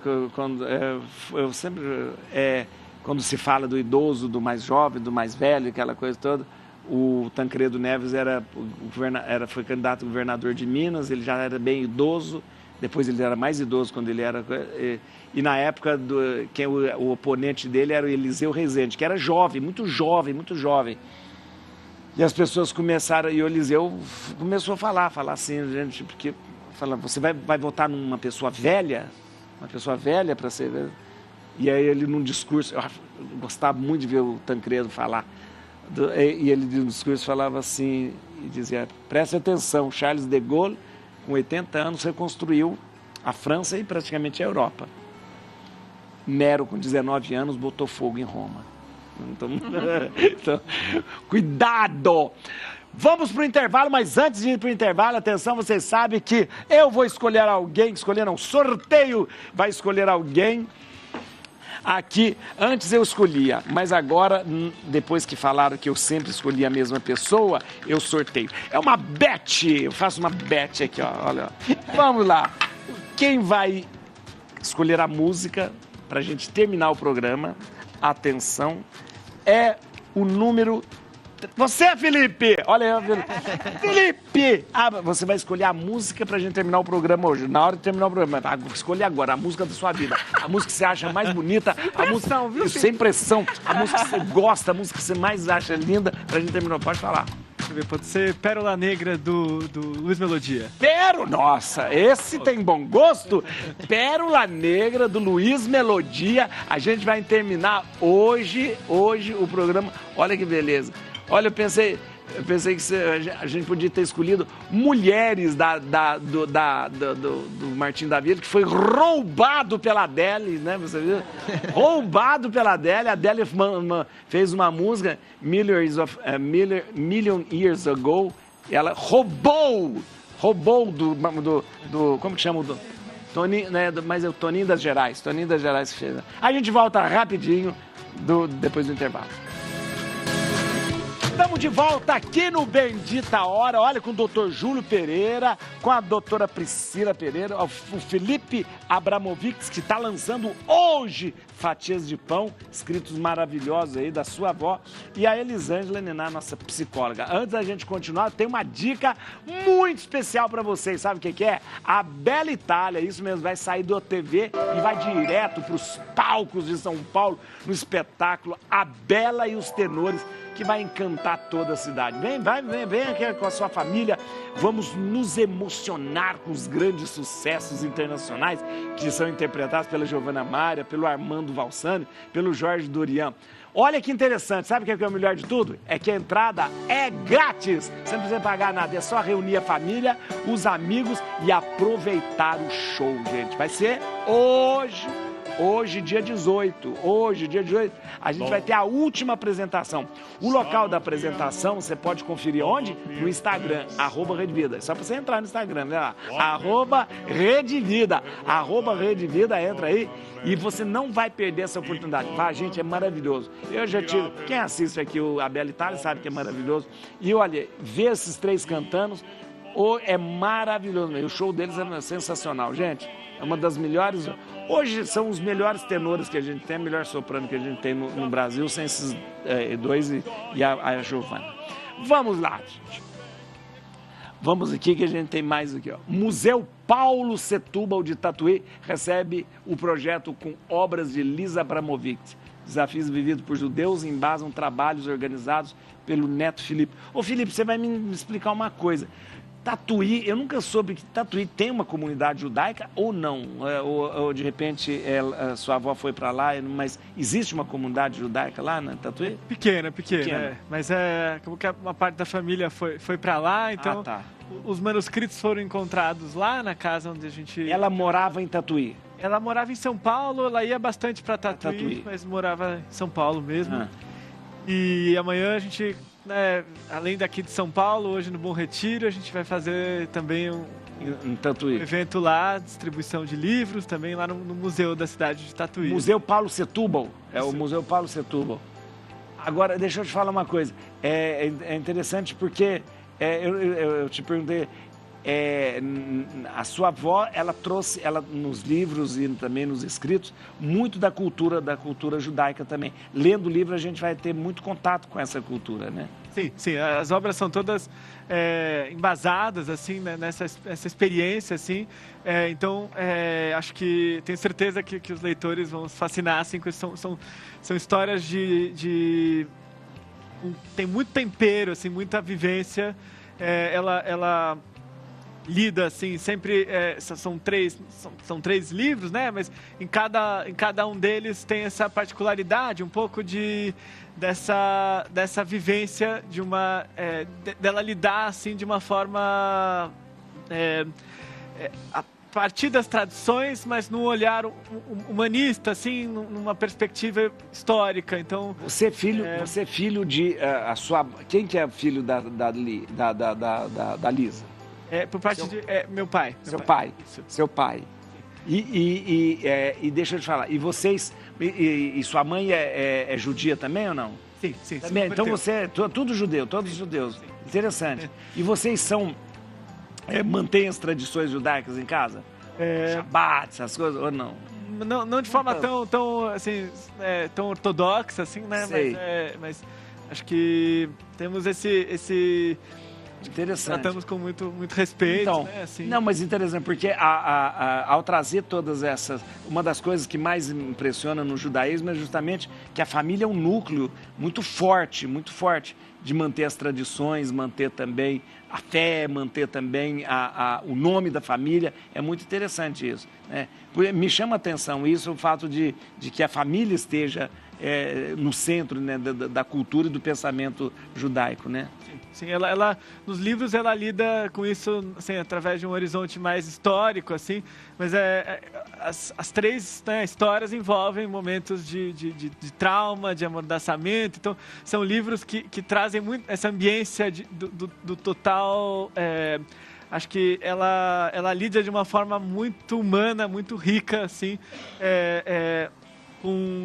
quando se fala do idoso, do mais jovem, do mais velho, aquela coisa toda. O Tancredo Neves foi candidato a governador de Minas, ele já era bem idoso, depois ele era mais idoso quando ele era... E na época, o oponente dele era o Eliseu Rezende, que era jovem, muito jovem, muito jovem. E as pessoas começaram, e o Eliseu começou a falar assim, gente, porque você vai votar numa pessoa velha? Uma pessoa velha para ser... E aí ele num discurso, eu gostava muito de ver o Tancredo falar, e ele no discurso falava assim, e dizia, preste atenção, Charles de Gaulle, com 80 anos, reconstruiu a França e praticamente a Europa. Nero, com 19 anos, botou fogo em Roma. Então, cuidado! Vamos para o intervalo, mas antes de ir para o intervalo, atenção, vocês sabem que eu vou escolher alguém, sorteio vai escolher alguém. Aqui, antes eu escolhia, mas agora, depois que falaram que eu sempre escolhi a mesma pessoa, eu sorteio. É uma bet, eu faço uma bet aqui, ó, olha. Vamos lá. Quem vai escolher a música para a gente terminar o programa, atenção, é o número... Você, Felipe! Olha aí, Felipe! Você vai escolher a música pra gente terminar o programa hoje. Na hora de terminar o programa. Escolhe agora a música da sua vida. A música que você acha mais bonita. Sem pressão. A música que você gosta, a música que você mais acha linda. Pra gente terminar. Pode falar. Pode ser Pérola Negra do Luiz Melodia. Nossa, esse tem bom gosto. Pérola Negra do Luiz Melodia. A gente vai terminar hoje o programa. Olha que beleza. Olha, eu pensei que a gente podia ter escolhido Mulheres do Martinho da Vila, que foi roubado pela Adele, né? Você viu? Roubado pela Adele. A Adele fez uma música, Million Years Ago. Ela roubou do como que chama? Toninho, né? Mas é o Toninho das Gerais. Toninho das Gerais que fez. A gente volta rapidinho depois do intervalo. Estamos de volta aqui no Bendita Hora, olha, com o doutor Júlio Pereira, com a doutora Priscila Pereira, o Felipe Abramovic, que está lançando hoje fatias de pão, escritos maravilhosos aí da sua avó, e a Elisângela Nená, nossa psicóloga. Antes da gente continuar, tem uma dica muito especial para vocês, sabe o que é? A Bela Itália, isso mesmo, vai sair do TV e vai direto para os palcos de São Paulo, no espetáculo A Bela e os Tenores, que vai encantar toda a cidade. Vem aqui com a sua família, vamos nos emocionar com os grandes sucessos internacionais que são interpretados pela Giovanna Maria, pelo Armando Valsani, pelo Jorge Dorian. Olha que interessante, sabe o que é o melhor de tudo? É que a entrada é grátis, você não precisa pagar nada, é só reunir a família, os amigos e aproveitar o show, gente. Vai ser hoje, dia 18, a gente vai ter a última apresentação. O local da apresentação, você pode conferir onde? No Instagram, @Redvida. É só pra você entrar no Instagram, né? Lá, @Redvida, @Redvida, entra aí e você não vai perder essa oportunidade. Vai, gente, é maravilhoso. Eu já tive, quem assiste aqui a Bela Itália sabe que é maravilhoso. E olha, ver esses três cantando, é maravilhoso. O show deles é sensacional, gente. É uma das melhores. Hoje são os melhores tenores que a gente tem, a melhor soprano que a gente tem no Brasil, sem esses dois e a Giovanna. Vamos lá, gente. Vamos aqui que a gente tem mais aqui, ó. Museu Paulo Setúbal de Tatuí recebe o projeto com obras de Lisa Abramovic. Desafios vividos por judeus embasam trabalhos organizados pelo Neto Felipe. Ô Felipe, você vai me explicar uma coisa. Tatuí, eu nunca soube que Tatuí tem uma comunidade judaica ou não? Ou de repente sua avó foi para lá, mas existe uma comunidade judaica lá na Tatuí? Pequena. Mas como que uma parte da família foi para lá, então os manuscritos foram encontrados lá na casa onde a gente... Ela morava em Tatuí? Ela morava em São Paulo, ela ia bastante para Tatuí, mas morava em São Paulo mesmo. E amanhã a gente... além daqui de São Paulo, hoje no Bom Retiro, a gente vai fazer também um evento lá, distribuição de livros, também lá no museu da cidade de Tatuí. Museu Paulo Setúbal, o Museu Paulo Setúbal. Agora, deixa eu te falar uma coisa, é interessante porque eu te perguntei, a sua avó, ela trouxe, nos livros e também nos escritos, muito da cultura judaica também. Lendo o livro, a gente vai ter muito contato com essa cultura, né? Sim, as obras são todas embasadas, assim, né, nessa experiência, assim. Então, acho que, tenho certeza que os leitores vão se fascinar, assim, com isso. São histórias tem muito tempero, assim, muita vivência. Ela lida, assim, sempre, são três livros, né, mas em cada um deles tem essa particularidade, um pouco dessa vivência, dela lidar, assim, de uma forma, a partir das tradições, mas num olhar humanista, assim, numa perspectiva histórica, então... Você é filho de, quem que é filho da Lisa? Por parte de meu pai. Seu pai. E deixa eu te falar, e vocês, e sua mãe é judia também ou não? Sim. Também, então você é tudo judeu, todos judeus. Sim. Interessante. E vocês mantêm as tradições judaicas em casa? Shabbat, essas coisas, ou não? Não de forma tão assim, tão ortodoxa, assim, né? Mas acho que temos esse interessante. Tratamos com muito respeito, então, né? Assim. Não, mas interessante, porque ao trazer todas essas... Uma das coisas que mais impressiona no judaísmo é justamente que a família é um núcleo muito forte de manter as tradições, manter também a fé, manter também o nome da família. É muito interessante isso, né? Me chama a atenção isso, o fato de que a família esteja no centro, né, da cultura e do pensamento judaico, né? Sim, ela nos livros ela lida com isso, assim, através de um horizonte mais histórico, assim, mas as três, né, histórias envolvem momentos de trauma, de amordaçamento, então são livros que trazem muito essa ambiência do total... acho que ela lida de uma forma muito humana, muito rica, assim,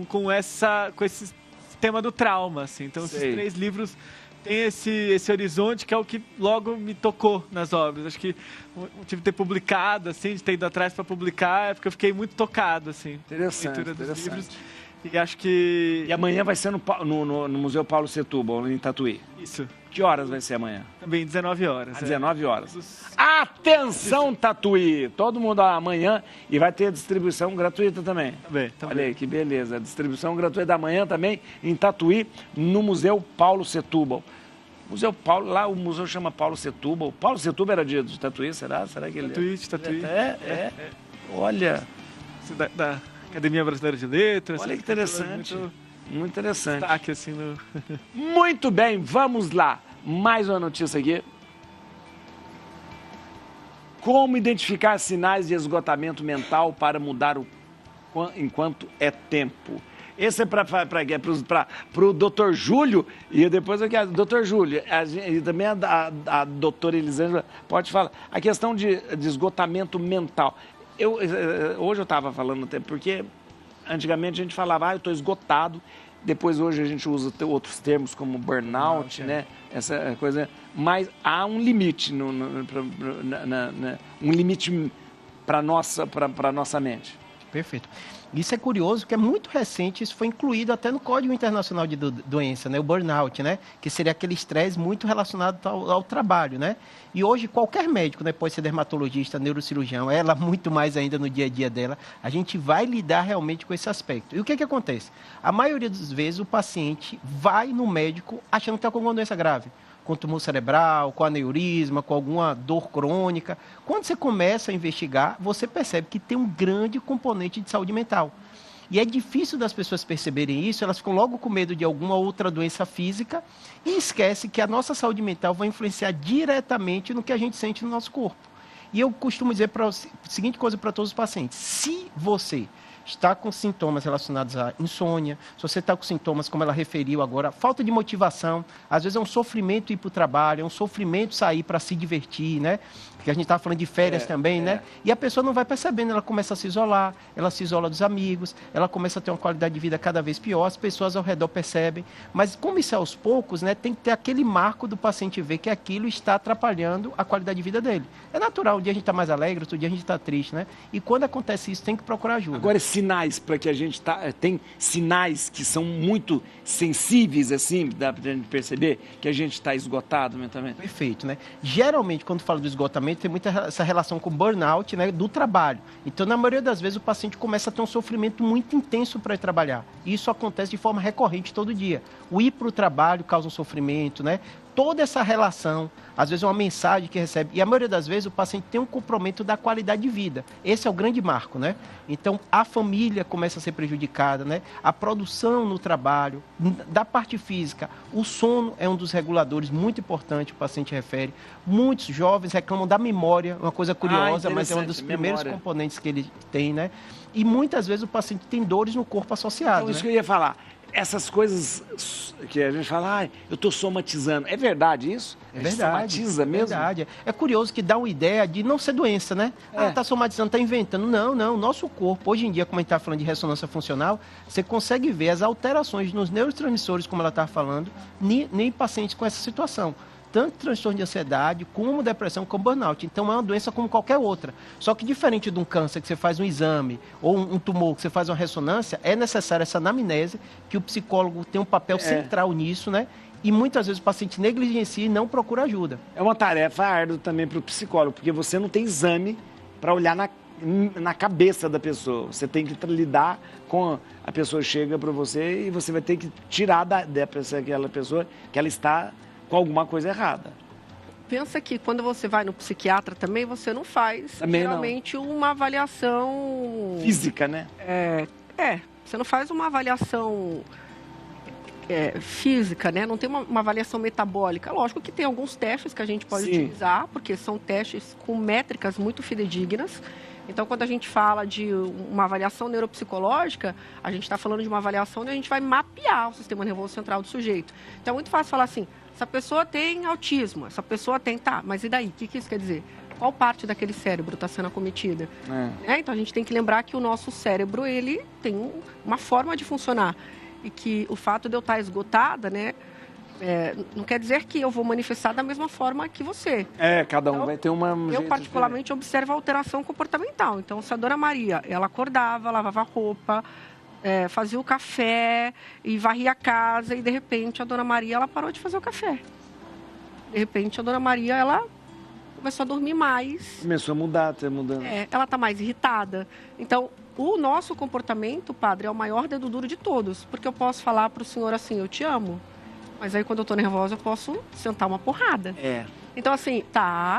com esse tema do trauma, assim. Então, esses três livros tem esse horizonte que é o que logo me tocou nas obras. Acho que o motivo de ter publicado, assim, de ter ido atrás para publicar, é porque eu fiquei muito tocado, assim. Interessante, Dos interessante. livros. E acho que... E amanhã vai ser no Museu Paulo Setúbal, em Tatuí. Isso. Que horas vai ser amanhã? Também 19 horas. Às 19 horas. Atenção, Tatuí! Todo mundo amanhã e vai ter distribuição gratuita também. Também. Olha aí, que beleza. Distribuição gratuita da manhã também em Tatuí, no Museu Paulo Setúbal. Museu Paulo, lá o museu chama Paulo Setúbal. Paulo Setúbal era de Tatuí, será? Será que ele Tatuí. Olha. Da Academia Brasileira de Letras. Olha que interessante. Muito interessante. Destaque, assim, no... Muito bem, vamos lá. Mais uma notícia aqui. Como identificar sinais de esgotamento mental para mudar enquanto é tempo? Esse é para o doutor Júlio, e depois eu quero, doutor Júlio, e também a doutora Elisângela pode falar. A questão de esgotamento mental. Hoje eu estava falando até, porque antigamente a gente falava, eu estou esgotado. Depois hoje a gente usa outros termos como burnout, né? Essa coisa. Mas há um limite, um limite para a nossa mente. Perfeito. Isso é curioso, que é muito recente, isso foi incluído até no Código Internacional de Doença, né? O burnout, né? Que seria aquele estresse muito relacionado ao trabalho, né? E hoje qualquer médico, né? Pode ser dermatologista, neurocirurgião, ela muito mais ainda no dia a dia dela, a gente vai lidar realmente com esse aspecto. E o que acontece? A maioria das vezes o paciente vai no médico achando que está com alguma doença grave, com tumor cerebral, com aneurisma, com alguma dor crônica. Quando você começa a investigar, você percebe que tem um grande componente de saúde mental. E é difícil das pessoas perceberem isso, elas ficam logo com medo de alguma outra doença física e esquecem que a nossa saúde mental vai influenciar diretamente no que a gente sente no nosso corpo. E eu costumo dizer a seguinte coisa para todos os pacientes: se você está com sintomas relacionados à insônia, se você está com sintomas, como ela referiu agora, falta de motivação, às vezes é um sofrimento ir para o trabalho, é um sofrimento sair para se divertir, né? Porque a gente estava falando de férias também, né? E a pessoa não vai percebendo, ela começa a se isolar, ela se isola dos amigos, ela começa a ter uma qualidade de vida cada vez pior, as pessoas ao redor percebem. Mas como isso é aos poucos, né? Tem que ter aquele marco do paciente ver que aquilo está atrapalhando a qualidade de vida dele. É natural, um dia a gente está mais alegre, outro dia a gente está triste, né? E quando acontece isso, tem que procurar ajuda. Agora, sinais para que a gente tem sinais que são muito sensíveis, assim, dá para a gente perceber que a gente está esgotado mentalmente? Perfeito, né? Geralmente, quando fala do esgotamento, tem muita essa relação com burnout, né, do trabalho. Então, na maioria das vezes, o paciente começa a ter um sofrimento muito intenso para ir trabalhar. E isso acontece de forma recorrente todo dia. O ir para o trabalho causa um sofrimento, né? Toda essa relação, às vezes uma mensagem que recebe, e a maioria das vezes o paciente tem um comprometimento da qualidade de vida. Esse é o grande marco, né? Então, a família começa a ser prejudicada, né? A produção no trabalho, da parte física, o sono é um dos reguladores muito importante, o paciente refere. Muitos jovens reclamam da memória, uma coisa curiosa, mas é um dos primeiros componentes que ele tem, né? E muitas vezes o paciente tem dores no corpo associadas. Então, isso que eu ia falar. Essas coisas que a gente fala, eu estou somatizando. É verdade isso? É verdade. Somatiza mesmo? É verdade. É curioso que dá uma ideia de não ser doença, né? Está somatizando, está inventando. Não. Nosso corpo, hoje em dia, como a gente está falando de ressonância funcional, você consegue ver as alterações nos neurotransmissores, como ela está falando, em pacientes com essa situação. Tanto transtorno de ansiedade, como depressão, como burnout. Então, é uma doença como qualquer outra. Só que diferente de um câncer que você faz um exame, ou um tumor que você faz uma ressonância, é necessária essa anamnese, que o psicólogo tem um papel central nisso, né? E muitas vezes o paciente negligencia e não procura ajuda. É uma tarefa árdua também para o psicólogo, porque você não tem exame para olhar na cabeça da pessoa. Você tem que lidar com... A pessoa chega para você e você vai ter que tirar daquela pessoa que ela está... com alguma coisa errada. Pensa que quando você vai no psiquiatra também, você não faz geralmente uma avaliação... física, né? Você não faz uma avaliação física, né? Não tem uma avaliação metabólica. Lógico que tem alguns testes que a gente pode utilizar, porque são testes com métricas muito fidedignas. Então, quando a gente fala de uma avaliação neuropsicológica, a gente está falando de uma avaliação onde a gente vai mapear o sistema nervoso central do sujeito. Então, é muito fácil falar assim, essa pessoa tem autismo, essa pessoa tem... Tá, mas e daí? O que isso quer dizer? Qual parte daquele cérebro está sendo acometida? Então, a gente tem que lembrar que o nosso cérebro, ele tem uma forma de funcionar. E que o fato de eu estar esgotada, né? Não quer dizer que eu vou manifestar da mesma forma que você. Cada um Então, vai ter uma... Eu, particularmente, observo a alteração comportamental. Então, se a dona Maria, ela acordava, lavava roupa, fazia o café e varria a casa, e, de repente, a dona Maria, ela parou de fazer o café. De repente, a dona Maria, ela começou a dormir mais. Começou a mudar, tá mudando. Ela está mais irritada. Então, o nosso comportamento, padre, é o maior dedo duro de todos. Porque eu posso falar para o senhor assim, eu te amo. Mas aí, quando eu estou nervosa, eu posso sentar uma porrada. Então, assim,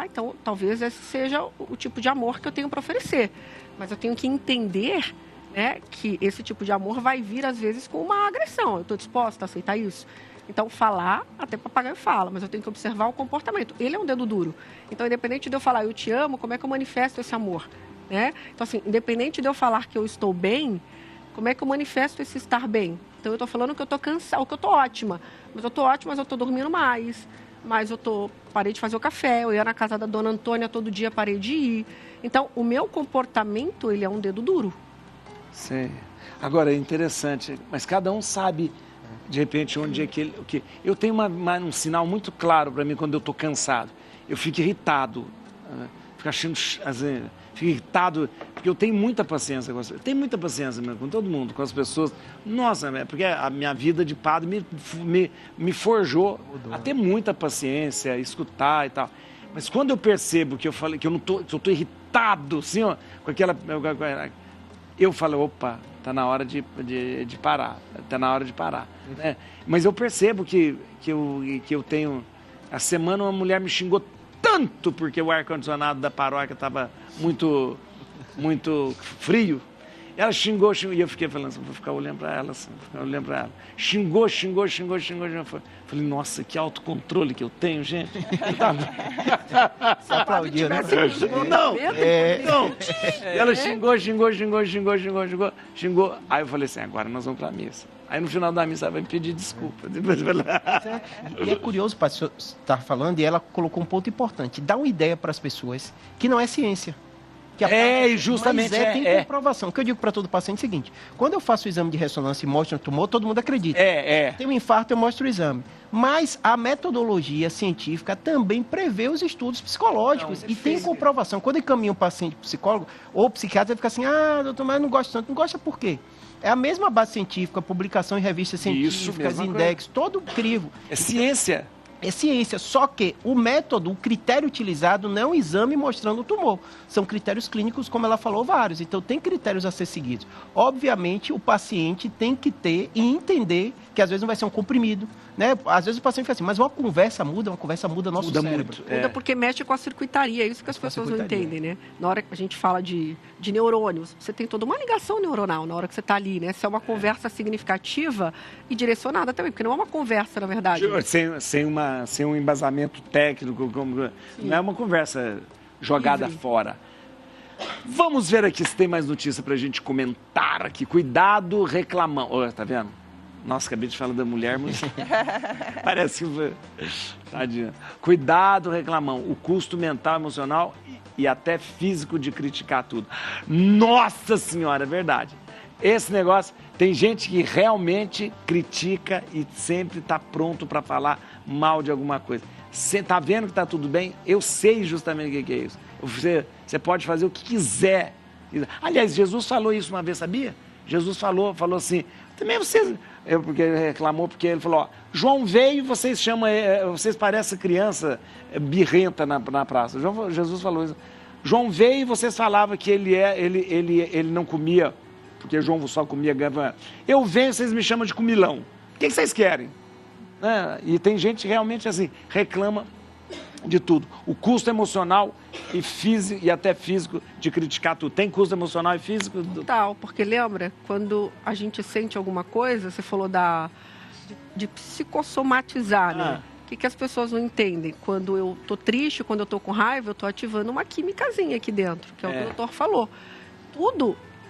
então talvez esse seja o tipo de amor que eu tenho para oferecer. Mas eu tenho que entender, né, que esse tipo de amor vai vir, às vezes, com uma agressão. Eu estou disposta a aceitar isso? Então, falar, até papagaio fala, mas eu tenho que observar o comportamento. Ele é um dedo duro. Então, independente de eu falar, eu te amo, como é que eu manifesto esse amor? Né? Então, assim, independente de eu falar que eu estou bem, como é que eu manifesto esse estar bem? Então, eu estou falando que eu estou cansada, que eu estou ótima. Mas eu estou ótima, mas eu estou dormindo mais. Mas parei de fazer o café, eu ia na casa da dona Antônia todo dia, parei de ir. Então, o meu comportamento, ele é um dedo duro. Sim. Agora, é interessante, mas cada um sabe, de repente, onde é que ele... Eu tenho um sinal muito claro para mim quando eu estou cansado. Eu fico irritado, fico achando... Fico irritado, porque eu tenho muita paciência com você. Eu tenho muita paciência mesmo, com todo mundo, com as pessoas. Nossa, porque a minha vida de padre me forjou a ter muita paciência, escutar e tal. Mas quando eu percebo que eu falei que eu estou irritado, assim, ó, com aquela... Eu falo, opa, está na hora de parar. Está na hora de parar. Né? Mas eu percebo que eu tenho... A semana uma mulher me xingou tanto porque o ar-condicionado da paróquia estava muito frio. Ela xingou, e eu fiquei falando assim, vou ficar olhando para ela, assim, Xingou. Falei, nossa, que autocontrole que eu tenho, gente. Você aplaudiu, né? Não. Ela xingou. Aí eu falei assim, agora nós vamos para a missa. Aí no final da missa ela vai me pedir desculpa. E é curioso, o senhor estar falando, e ela colocou um ponto importante. Dá uma ideia para as pessoas que não é ciência. Que justamente. Tem comprovação. O que eu digo para todo paciente é o seguinte: quando eu faço o exame de ressonância e mostro um tumor, todo mundo acredita. Tem um infarto, eu mostro o exame. Mas a metodologia científica também prevê os estudos psicológicos. E tem comprovação. Quando encaminha um paciente psicólogo ou psiquiatra, ele fica assim, doutor, mas eu não gosto tanto. Não gosta por quê? É a mesma base científica, publicação em revistas científicas, index, todo crivo. É ciência. É ciência, só que o método, o critério utilizado não é um exame mostrando o tumor. São critérios clínicos, como ela falou, vários. Então, tem critérios a ser seguidos. Obviamente, o paciente tem que ter e entender que às vezes não vai ser um comprimido, né? Às vezes o paciente fica assim, mas uma conversa muda nosso cérebro. Muda porque mexe com a circuitaria, é isso que as pessoas não entendem, né? Na hora que a gente fala de neurônios, você tem toda uma ligação neuronal na hora que você está ali, né? Se é uma conversa significativa e direcionada também, porque não é uma conversa, na verdade. Sem um embasamento técnico, não é uma conversa jogada fora. Vamos ver aqui se tem mais notícia pra gente comentar aqui. Cuidado, reclamão. Tá vendo? Nossa, acabei de falar da mulher, mas parece que... Tadinha. Cuidado, reclamão. O custo mental, emocional e até físico de criticar tudo. Nossa Senhora, é verdade. Esse negócio, tem gente que realmente critica e sempre está pronto para falar mal de alguma coisa. Você está vendo que está tudo bem? Eu sei justamente o que é isso. Você pode fazer o que quiser. Aliás, Jesus falou isso uma vez, sabia? Jesus falou assim, também vocês... Porque ele reclamou, porque ele falou, João veio e vocês parecem criança birrenta na praça. Jesus falou isso. João veio e vocês falavam que ele não comia, porque João só comia gamba. Eu venho, vocês me chamam de comilão. O que vocês querem? E tem gente que realmente assim, reclama de tudo. O custo emocional e físico e até físico de criticar tudo. Tem custo emocional e físico? Total, porque lembra, quando a gente sente alguma coisa, você falou de psicossomatizar, né? O que as pessoas não entendem? Quando eu tô triste, quando eu tô com raiva, eu tô ativando uma químicazinha aqui dentro, que é o que o doutor falou.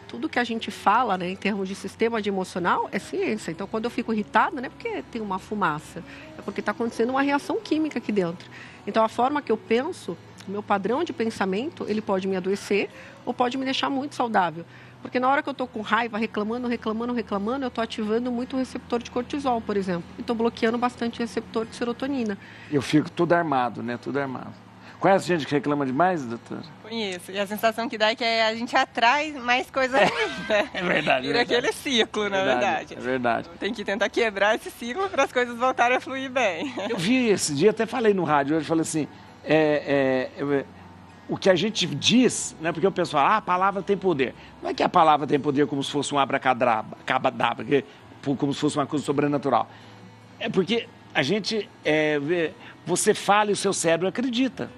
Tudo que a gente fala, né, em termos de sistema de emocional, é ciência. Então, quando eu fico irritada, não é porque tem uma fumaça, é porque está acontecendo uma reação química aqui dentro. Então, a forma que eu penso O meu padrão de pensamento, ele pode me adoecer ou pode me deixar muito saudável. Porque na hora que eu estou com raiva, reclamando, eu estou ativando muito o receptor de cortisol, por exemplo. E estou bloqueando bastante o receptor de serotonina. Eu fico tudo armado, né? Tudo armado. Conhece gente que reclama demais, doutora? Conheço. E a sensação que dá é que a gente atrai mais coisas ruins, né? É verdade. Vira aquele ciclo, na verdade. É verdade. Tem que tentar quebrar esse ciclo para as coisas voltarem a fluir bem. Eu vi esse dia, até falei no rádio, hoje falei assim, o que a gente diz, né? Porque o pessoal fala, a palavra tem poder. Não é que a palavra tem poder como se fosse um abracadabra, como se fosse uma coisa sobrenatural. É porque a gente, você fala e o seu cérebro acredita.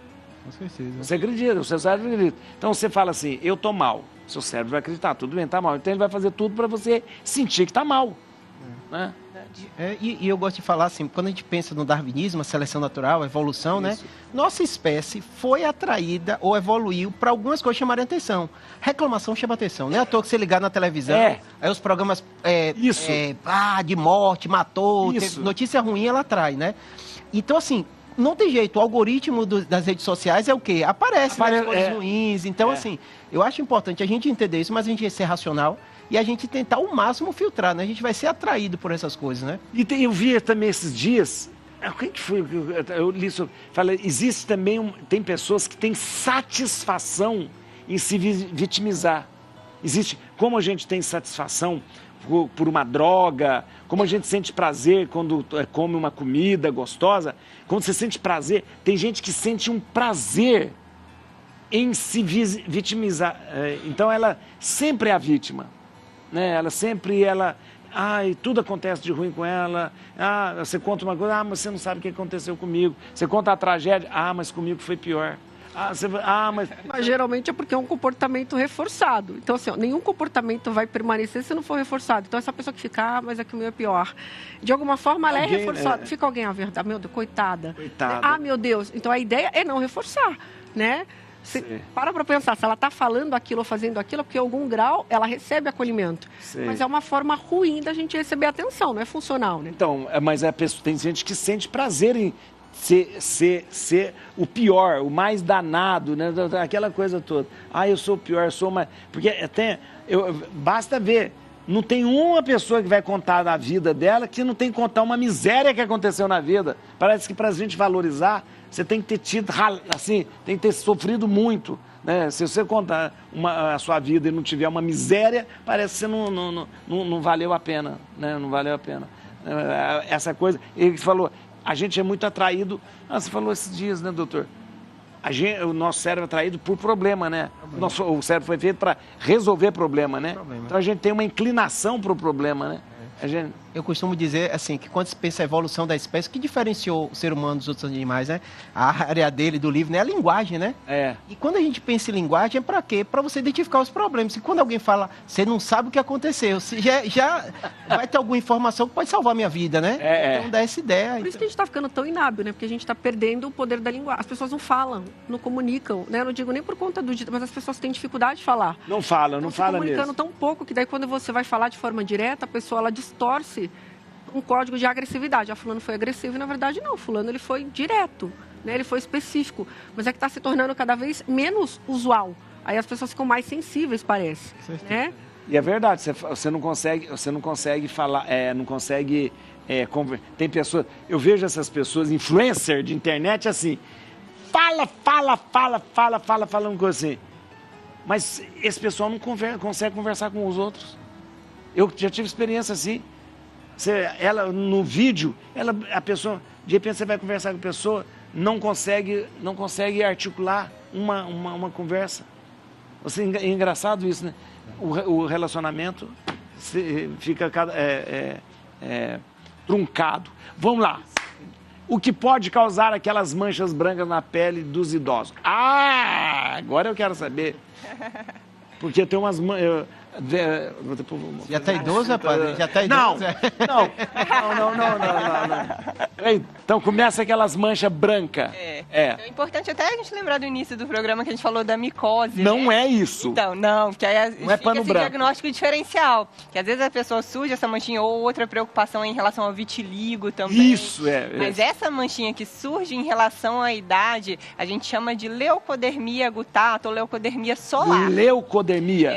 Com certeza. Você acredita, o seu cérebro acredita. Então você fala assim, eu tô mal. O seu cérebro vai acreditar, tudo bem, tá mal. Então ele vai fazer tudo para você sentir que tá mal. Né? E eu gosto de falar assim, quando a gente pensa no darwinismo, a seleção natural, a evolução, né? Nossa espécie foi atraída ou evoluiu para algumas coisas chamarem atenção. Reclamação chama atenção, não é à toa que você ligar na televisão, aí os programas de morte, matou, notícia ruim, ela atrai, né? Então, assim, não tem jeito, o algoritmo das redes sociais é o quê? Aparece as coisas ruins, então, assim, eu acho importante a gente entender isso, mas a gente ser racional, e a gente tentar ao máximo filtrar, né? A gente vai ser atraído por essas coisas, né? E eu vi também esses dias, quem que foi? Eu li sobre, falei, existe também, tem pessoas que têm satisfação em se vitimizar. Existe, como a gente tem satisfação por uma droga, como a gente sente prazer quando come uma comida gostosa, quando você sente prazer, tem gente que sente um prazer em se vitimizar. Então ela sempre é a vítima. Né? Ela sempre, tudo acontece de ruim com ela, você conta uma coisa, mas você não sabe o que aconteceu comigo, você conta a tragédia, mas comigo foi pior. Mas geralmente é porque é um comportamento reforçado. Então, assim, nenhum comportamento vai permanecer se não for reforçado. Então, essa pessoa que fica, mas aqui o meu é pior. De alguma forma, ela é reforçada. Fica alguém, verdade, meu Deus, coitada. Meu Deus. Então, a ideia é não reforçar, né? Para pensar, se ela está falando aquilo ou fazendo aquilo, porque em algum grau ela recebe acolhimento. Mas é uma forma ruim da gente receber atenção, não é funcional, né? Então, mas tem gente que sente prazer em ser o pior, o mais danado, né? Aquela coisa toda. Eu sou o pior, eu sou mais... Porque basta ver, não tem uma pessoa que vai contar da vida dela que não tem que contar uma miséria que aconteceu na vida. Parece que para a gente valorizar, você tem que ter tido, assim, tem que ter sofrido muito, né? Se você contar a sua vida e não tiver uma miséria, parece que você não valeu a pena, né? Não valeu a pena. Essa coisa, ele falou, a gente é muito atraído, você falou esses dias, né, doutor? O nosso cérebro é atraído por problema, né? O cérebro foi feito para resolver problema, né? Então a gente tem uma inclinação para o problema, né? Eu costumo dizer assim, que quando se pensa a evolução da espécie, o que diferenciou o ser humano dos outros animais, né? A área dele, do livro, né? A linguagem, né? E quando a gente pensa em linguagem, é para quê? Para você identificar os problemas. E quando alguém fala, você não sabe o que aconteceu, já vai ter alguma informação que pode salvar a minha vida, né? Então dá essa ideia. Por isso que a gente está ficando tão inábil, né? Porque a gente está perdendo o poder da linguagem. As pessoas não falam, não comunicam, né? Eu não digo nem por conta do dito, mas as pessoas têm dificuldade de falar. Não falam mesmo. Comunicando tão pouco que daí quando você vai falar de forma direta, a pessoa ela distorce um código de agressividade. Fulano foi agressivo e na verdade não. Fulano ele foi direto, né? Ele foi específico. Mas é que está se tornando cada vez menos usual. Aí as pessoas ficam mais sensíveis, parece. Né? E é verdade, você não consegue falar, não consegue... tem pessoas... Eu vejo essas pessoas, influencer de internet, assim... Falando coisa assim. Mas esse pessoal não consegue conversar com os outros. Eu já tive experiência assim. No vídeo, a pessoa, de repente você vai conversar com a pessoa, não consegue articular uma conversa. É engraçado isso, né? O relacionamento fica truncado. Vamos lá. O que pode causar aquelas manchas brancas na pele dos idosos? Agora eu quero saber. Porque tem umas... Já tá idoso, rapaz? Já tá idoso? Não. Então começa aquelas manchas brancas. É importante até a gente lembrar do início do programa que a gente falou da micose. Não né? é isso. Então, não, porque aí Não é fica pano esse branco. diagnóstico diferencial. Que às vezes a pessoa surge essa manchinha ou outra preocupação em relação ao vitiligo também. Isso, Mas essa manchinha que surge em relação à idade, a gente chama de leucodermia gutato ou leucodermia solar. Leucodermia.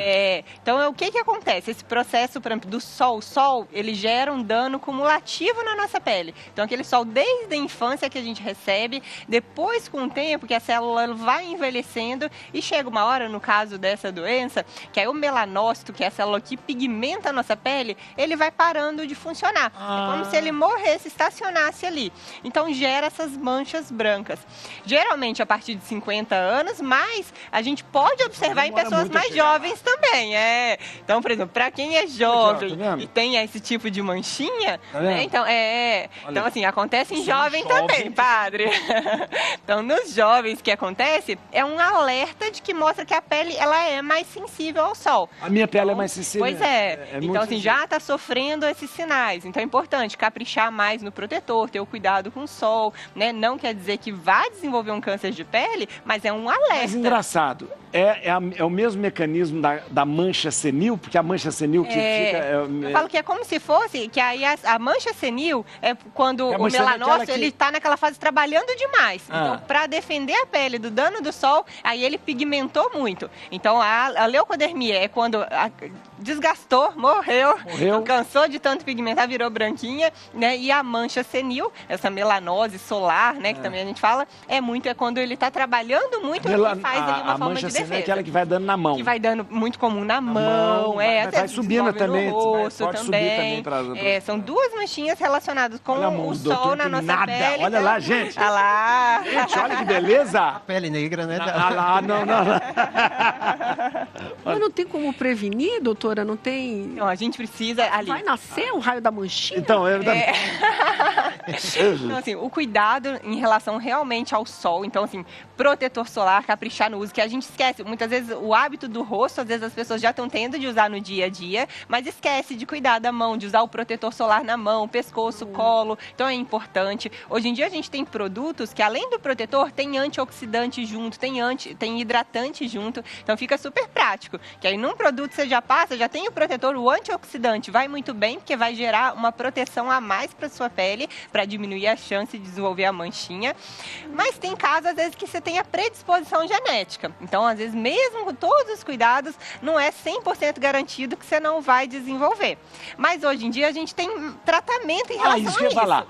Então, o que acontece? Esse processo, por exemplo, do sol. O sol, ele gera um dano cumulativo na nossa pele. Então, aquele sol desde a infância que a gente recebe, depois, com o tempo, que a célula vai envelhecendo e chega uma hora, no caso dessa doença, que aí o melanócito, que é a célula que pigmenta a nossa pele, ele vai parando de funcionar. É como se ele morresse, estacionasse ali. Então, gera essas manchas brancas. Geralmente, a partir de 50 anos, mas a gente pode observar em pessoas mais jovens também. Então, por exemplo, para quem é jovem e tem esse tipo de manchinha, né? Então, assim, acontece em jovem também, padre. Então, nos jovens que acontece, é um alerta de que mostra que a pele ela é mais sensível ao sol. A minha pele é mais sensível. Pois então, assim, já está sofrendo esses sinais. Então, é importante caprichar mais no protetor, ter o cuidado com o sol, né? Não quer dizer que vai desenvolver um câncer de pele, mas é um alerta. Mas engraçado, é o mesmo mecanismo da mancha senil, porque a mancha senil que fica... Eu falo que é como se fosse, que aí a mancha senil é quando o melanócito, ele está naquela fase trabalhando demais. Então, para defender a pele do dano do sol, aí ele pigmentou muito. Então, a leucodermia é quando desgastou, morreu, cansou de tanto pigmentar, virou branquinha, né? E a mancha senil, essa melanose solar, né, que também a gente fala, é quando ele está trabalhando muito e faz ali uma forma de defesa. É aquela que vai dando na mão. Que vai dando muito comum na mão, vai subindo também, no rosto pode também. Subir também são duas manchinhas relacionadas com o sol na nossa pele. Olha lá, gente. Olha lá. Gente, olha que beleza. A pele negra, né? Não. Mas não tem como prevenir, doutora? Não tem... Não, a gente precisa ali... Vai nascer o raio da manchinha? Então, Então, assim, o cuidado em relação realmente ao sol. Então, assim, protetor solar, caprichar no uso, que a gente esquece. Muitas vezes o hábito do rosto, às vezes as pessoas já estão tendo de usar no dia a dia, mas esquece de cuidar da mão, de usar o protetor solar na mão, pescoço, colo. Então, é importante. Hoje em dia, a gente tem produtos que, além do protetor, tem antioxidante junto, tem hidratante junto. Então, fica super prático. Que aí, num produto, você já passa, já tem o protetor, o antioxidante vai muito bem, porque vai gerar uma proteção a mais para sua pele, para diminuir a chance de desenvolver a manchinha. Mas tem casos, às vezes, que você tem a predisposição genética. Então, às vezes, mesmo com todos os cuidados, não é 100% garantido que você não vai desenvolver. Mas, hoje em dia, a gente tem tratamento em relação a isso. Isso que eu ia falar.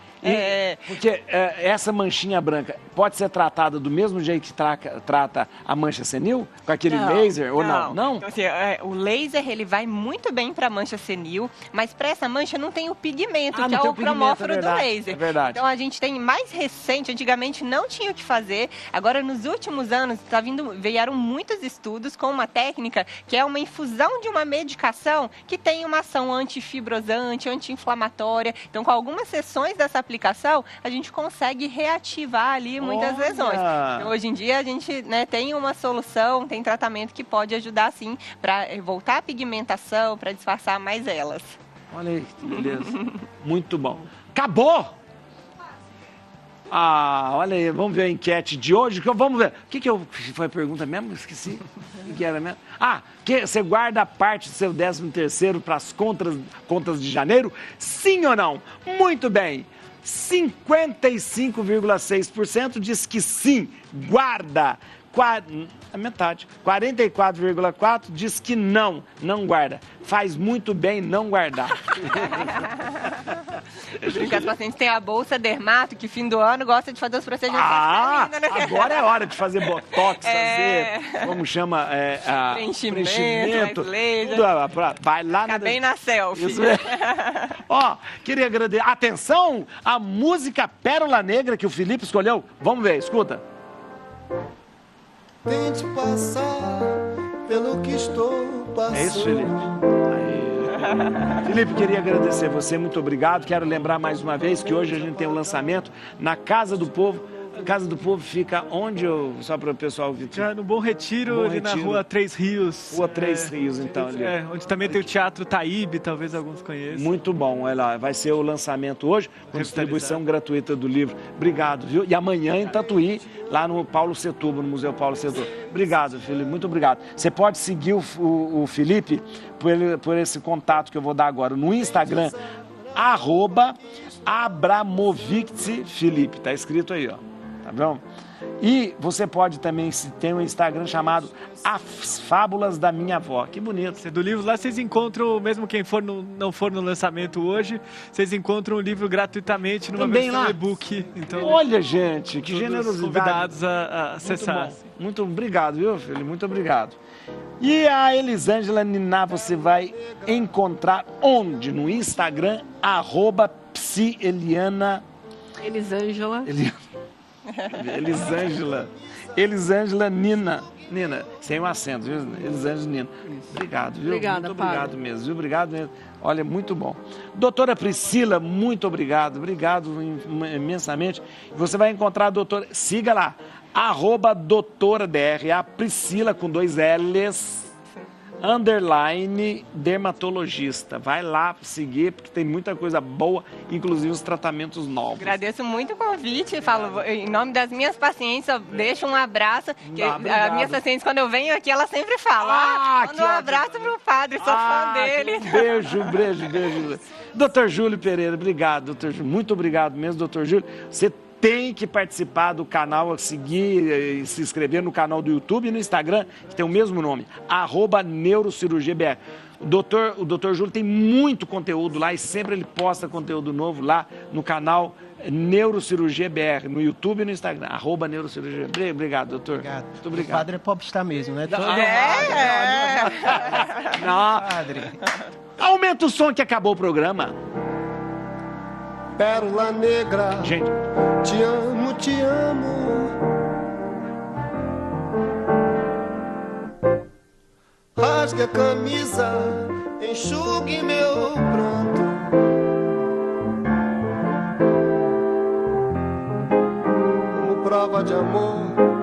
Porque essa manchinha branca pode ser tratada do mesmo jeito que trata a mancha senil? Com aquele laser ou não? Não? Então, assim, o laser, ele vai muito bem para a mancha senil, mas para essa mancha não tem o pigmento, que é o cromóforo do laser. É verdade. Então, a gente tem mais recente, antigamente não tinha o que fazer, agora nos últimos anos vieram muitos estudos com uma técnica que é uma infusão de uma medicação que tem uma ação antifibrosante, anti-inflamatória. Então, com algumas sessões dessa aplicação, a gente consegue reativar ali muitas lesões. Então, hoje em dia, a gente tem uma solução, tem tratamento que pode ajudar, sim, para voltar a pigmentação, para disfarçar mais elas. Olha aí, que beleza. Muito bom. Acabou! Olha aí, vamos ver a enquete de hoje. Vamos ver. O que foi a pergunta mesmo? Esqueci. O que era mesmo? Que você guarda parte do seu 13º para as contas de janeiro? Sim ou não? Muito bem. 55,6% diz que sim, guarda. A metade. 44,4% diz que não guarda. Faz muito bem não guardar. Porque as pacientes têm a bolsa dermato, que fim do ano gosta de fazer os procedimentos. Agora é hora de fazer botox, fazer, como chama? Preenchimento, tudo, vai lá. Fica bem na selfie. Isso mesmo. Queria agradecer. Atenção, a música Pérola Negra que o Felipe escolheu. Vamos ver, escuta. Tente passar pelo que estou passando. É isso, Felipe. Felipe, queria agradecer você, muito obrigado. Quero lembrar mais uma vez que hoje a gente tem um lançamento na Casa do Povo. Casa do Povo fica onde, só para o pessoal... Já no Bom Retiro, ali na Rua Três Rios. Rua Três Rios, então. Ali. Onde também tem o Teatro Taíbe, talvez alguns conheçam. Muito bom, olha lá, vai ser o lançamento hoje, com distribuição gratuita do livro. Obrigado, viu? E amanhã em Tatuí, lá no Paulo Setúbal, no Museu Paulo Setúbal. Obrigado, Felipe, muito obrigado. Você pode seguir o Felipe por esse contato que eu vou dar agora no Instagram, @abramovicfelipe, tá escrito aí, ó, tá bom? E você pode também, se tem um Instagram chamado As Fábulas da Minha Avó. Que bonito. Do livro lá vocês encontram, mesmo quem não for no lançamento hoje, vocês encontram o livro gratuitamente numa versão e-book. Então, olha, gente, que generosidade. Convidados a acessar. Muito obrigado, viu, filho? Muito obrigado. E a Elisângela Niná você vai encontrar onde? No Instagram, @psieliana. Elisângela. Elisângela Nina, sem um acento, viu? Elisângela Nina. Obrigado, viu? Obrigada, muito obrigado mesmo, viu? Obrigado mesmo. Olha, muito bom. Doutora Priscila, muito obrigado imensamente. Você vai encontrar a doutora, siga lá, @doutoradr, a Priscila com 2 L's, _ dermatologista. Vai lá seguir, porque tem muita coisa boa, inclusive os tratamentos novos. Agradeço muito o convite, falo em nome das minhas pacientes, eu deixo um abraço, que as minhas pacientes, quando eu venho aqui, elas sempre falam, manda um abraço pro padre, sou fã dele. Beijo. Doutor Júlio Pereira, obrigado, doutor Júlio, muito obrigado mesmo, doutor Júlio. Você tem que participar do canal, seguir e se inscrever no canal do YouTube e no Instagram, que tem o mesmo nome, @neurocirurgiabr. O doutor Júlio tem muito conteúdo lá e sempre ele posta conteúdo novo lá no canal Neurocirurgia BR, no YouTube e no Instagram, @neurocirurgia. Obrigado, doutor. Obrigado. Muito obrigado. O padre é popstar mesmo, né? Não. Padre. Aumenta o som que acabou o programa. Pérola negra, Gente, te amo, te amo. Rasgue a camisa, enxugue meu pranto. Como prova de amor,